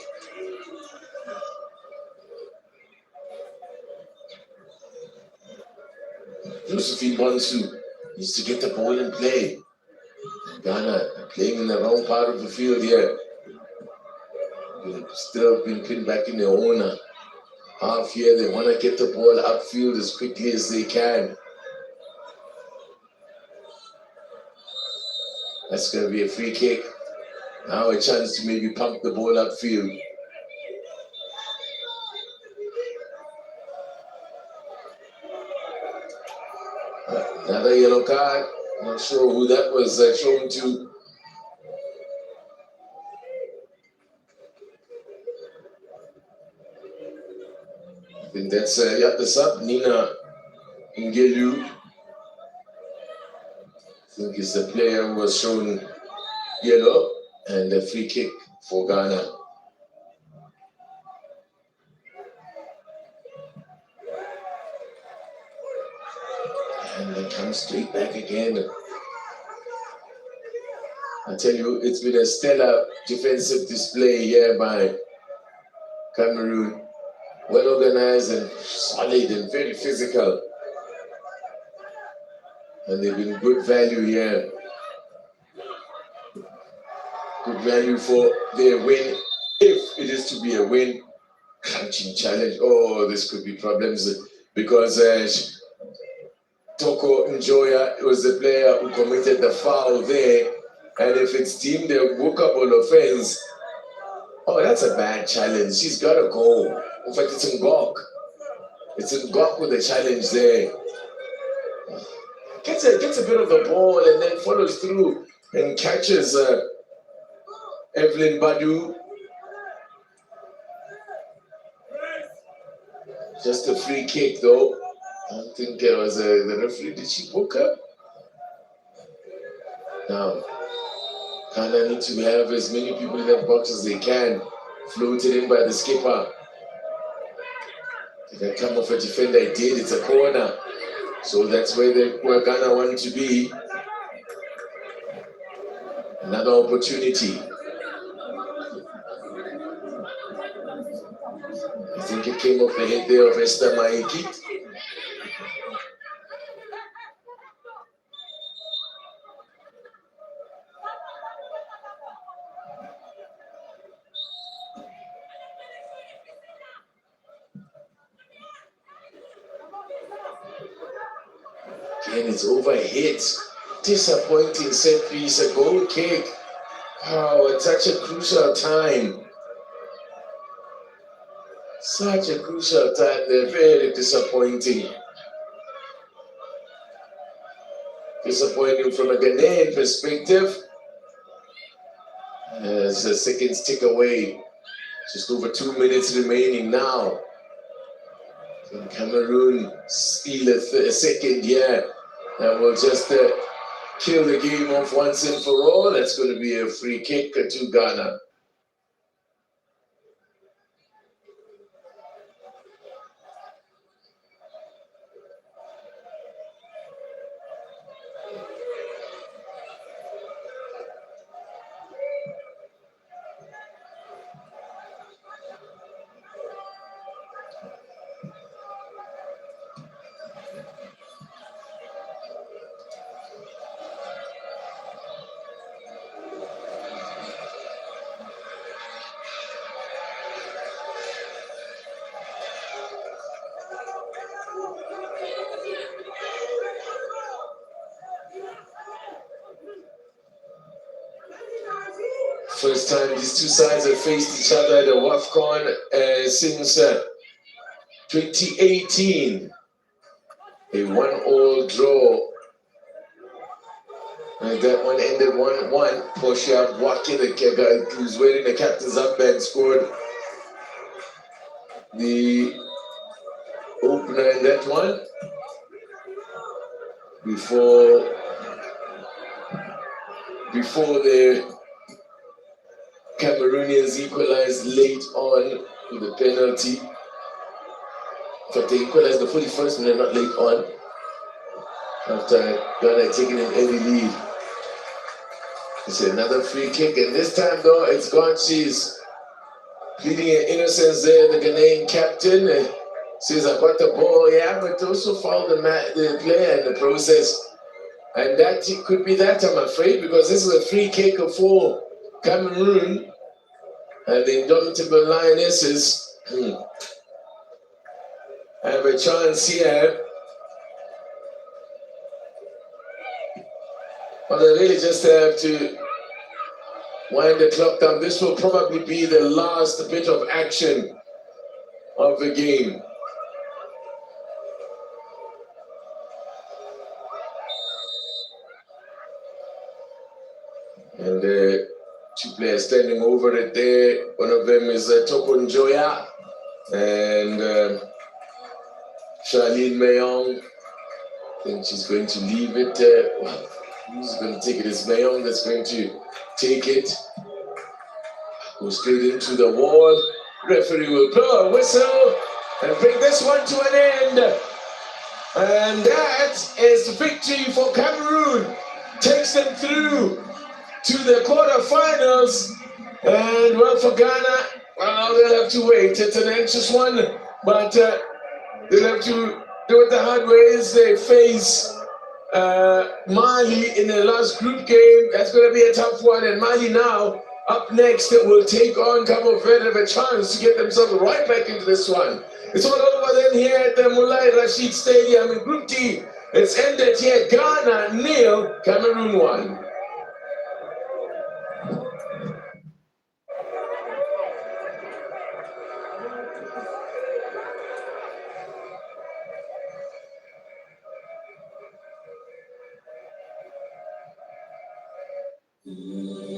Josephine Bonsu needs to get the ball and play. Ghana playing in the wrong part of the field here. Still been pinned back in their own half here. They want to get the ball upfield as quickly as they can. That's going to be a free kick. Now a chance to maybe pump the ball upfield. Another yellow card. Not sure who that was shown to. I think that's the sub, Nina Ngelu. I think it's the player who was shown yellow, and a free kick for Ghana. And they come straight back again. I tell you, it's been a stellar defensive display here by Cameroon. Well organized and solid and very physical. And they've been good value here. Good value for their win, if it is to be a win. Crunching challenge. Oh, this could be problems because Toko Njoya was the player who committed the foul there. And if it's deemed a workable offense, oh, that's a bad challenge. She's got to go. In fact, it's Ngok. It's Ngok with the challenge there. gets a bit of the ball and then follows through and catches Evelyn Badu. Just a free kick though. I don't think there was the referee. Did she book her? Now, Ghana need to have as many people in that box as they can. Floated in by the skipper. Did that come off a defender? It did. It's a corner. So that's where Ghana want to be. Another opportunity. I think it came off the head there of Esther Maiki. Again, it's overhit. Disappointing set piece, a goal kick. Oh, at such a crucial time. Such a crucial time. They're very disappointing. Disappointing from a Ghanaian perspective. As the seconds tick away. Just over 2 minutes remaining now. Can Cameroon steal a second here? That will just kill the game off once and for all. That's going to be a free kick to Ghana. First time these two sides have faced each other at the WAFCON since 2018. A 1-1 draw. And that one ended 1-1. Portia Bwaki, the guy who's wearing the captain's armband, scored the opener in that one. Before the Cameroonians equalized late on with a penalty. In fact, they equalized the 41st minute, not late on. After Ghana taking an early lead. It's another free kick, and this time though, it's gone. She's pleading her innocence there. The Ghanaian captain says, "I got the ball, yeah," but also fouled the player in the process. And that could be that, I'm afraid, because this is a free kick for Cameroon. And the indomitable Lionesses have a chance here. But they really just have to wind the clock down. This will probably be the last bit of action of the game. And two players standing over it there. One of them is Toko Njoya and Charlene Mayong. I think she's going to leave it. Who's going to take it? It's Mayong that's going to take it. Go straight into the wall. Referee will blow a whistle and bring this one to an end. And that is the victory for Cameroon. Takes them through to the quarterfinals. And well, for Ghana, well, they'll have to wait. It's an anxious one, but they'll have to do it the hard way as they face Mali in the last group game. That's going to be a tough one. And Mali now, up next, will take on Cabo Verde, have a chance to get themselves right back into this one. It's all over then here at the Moulay Rachid Stadium in Group D. It's ended here. Ghana 0, Cameroon 1. Thank you.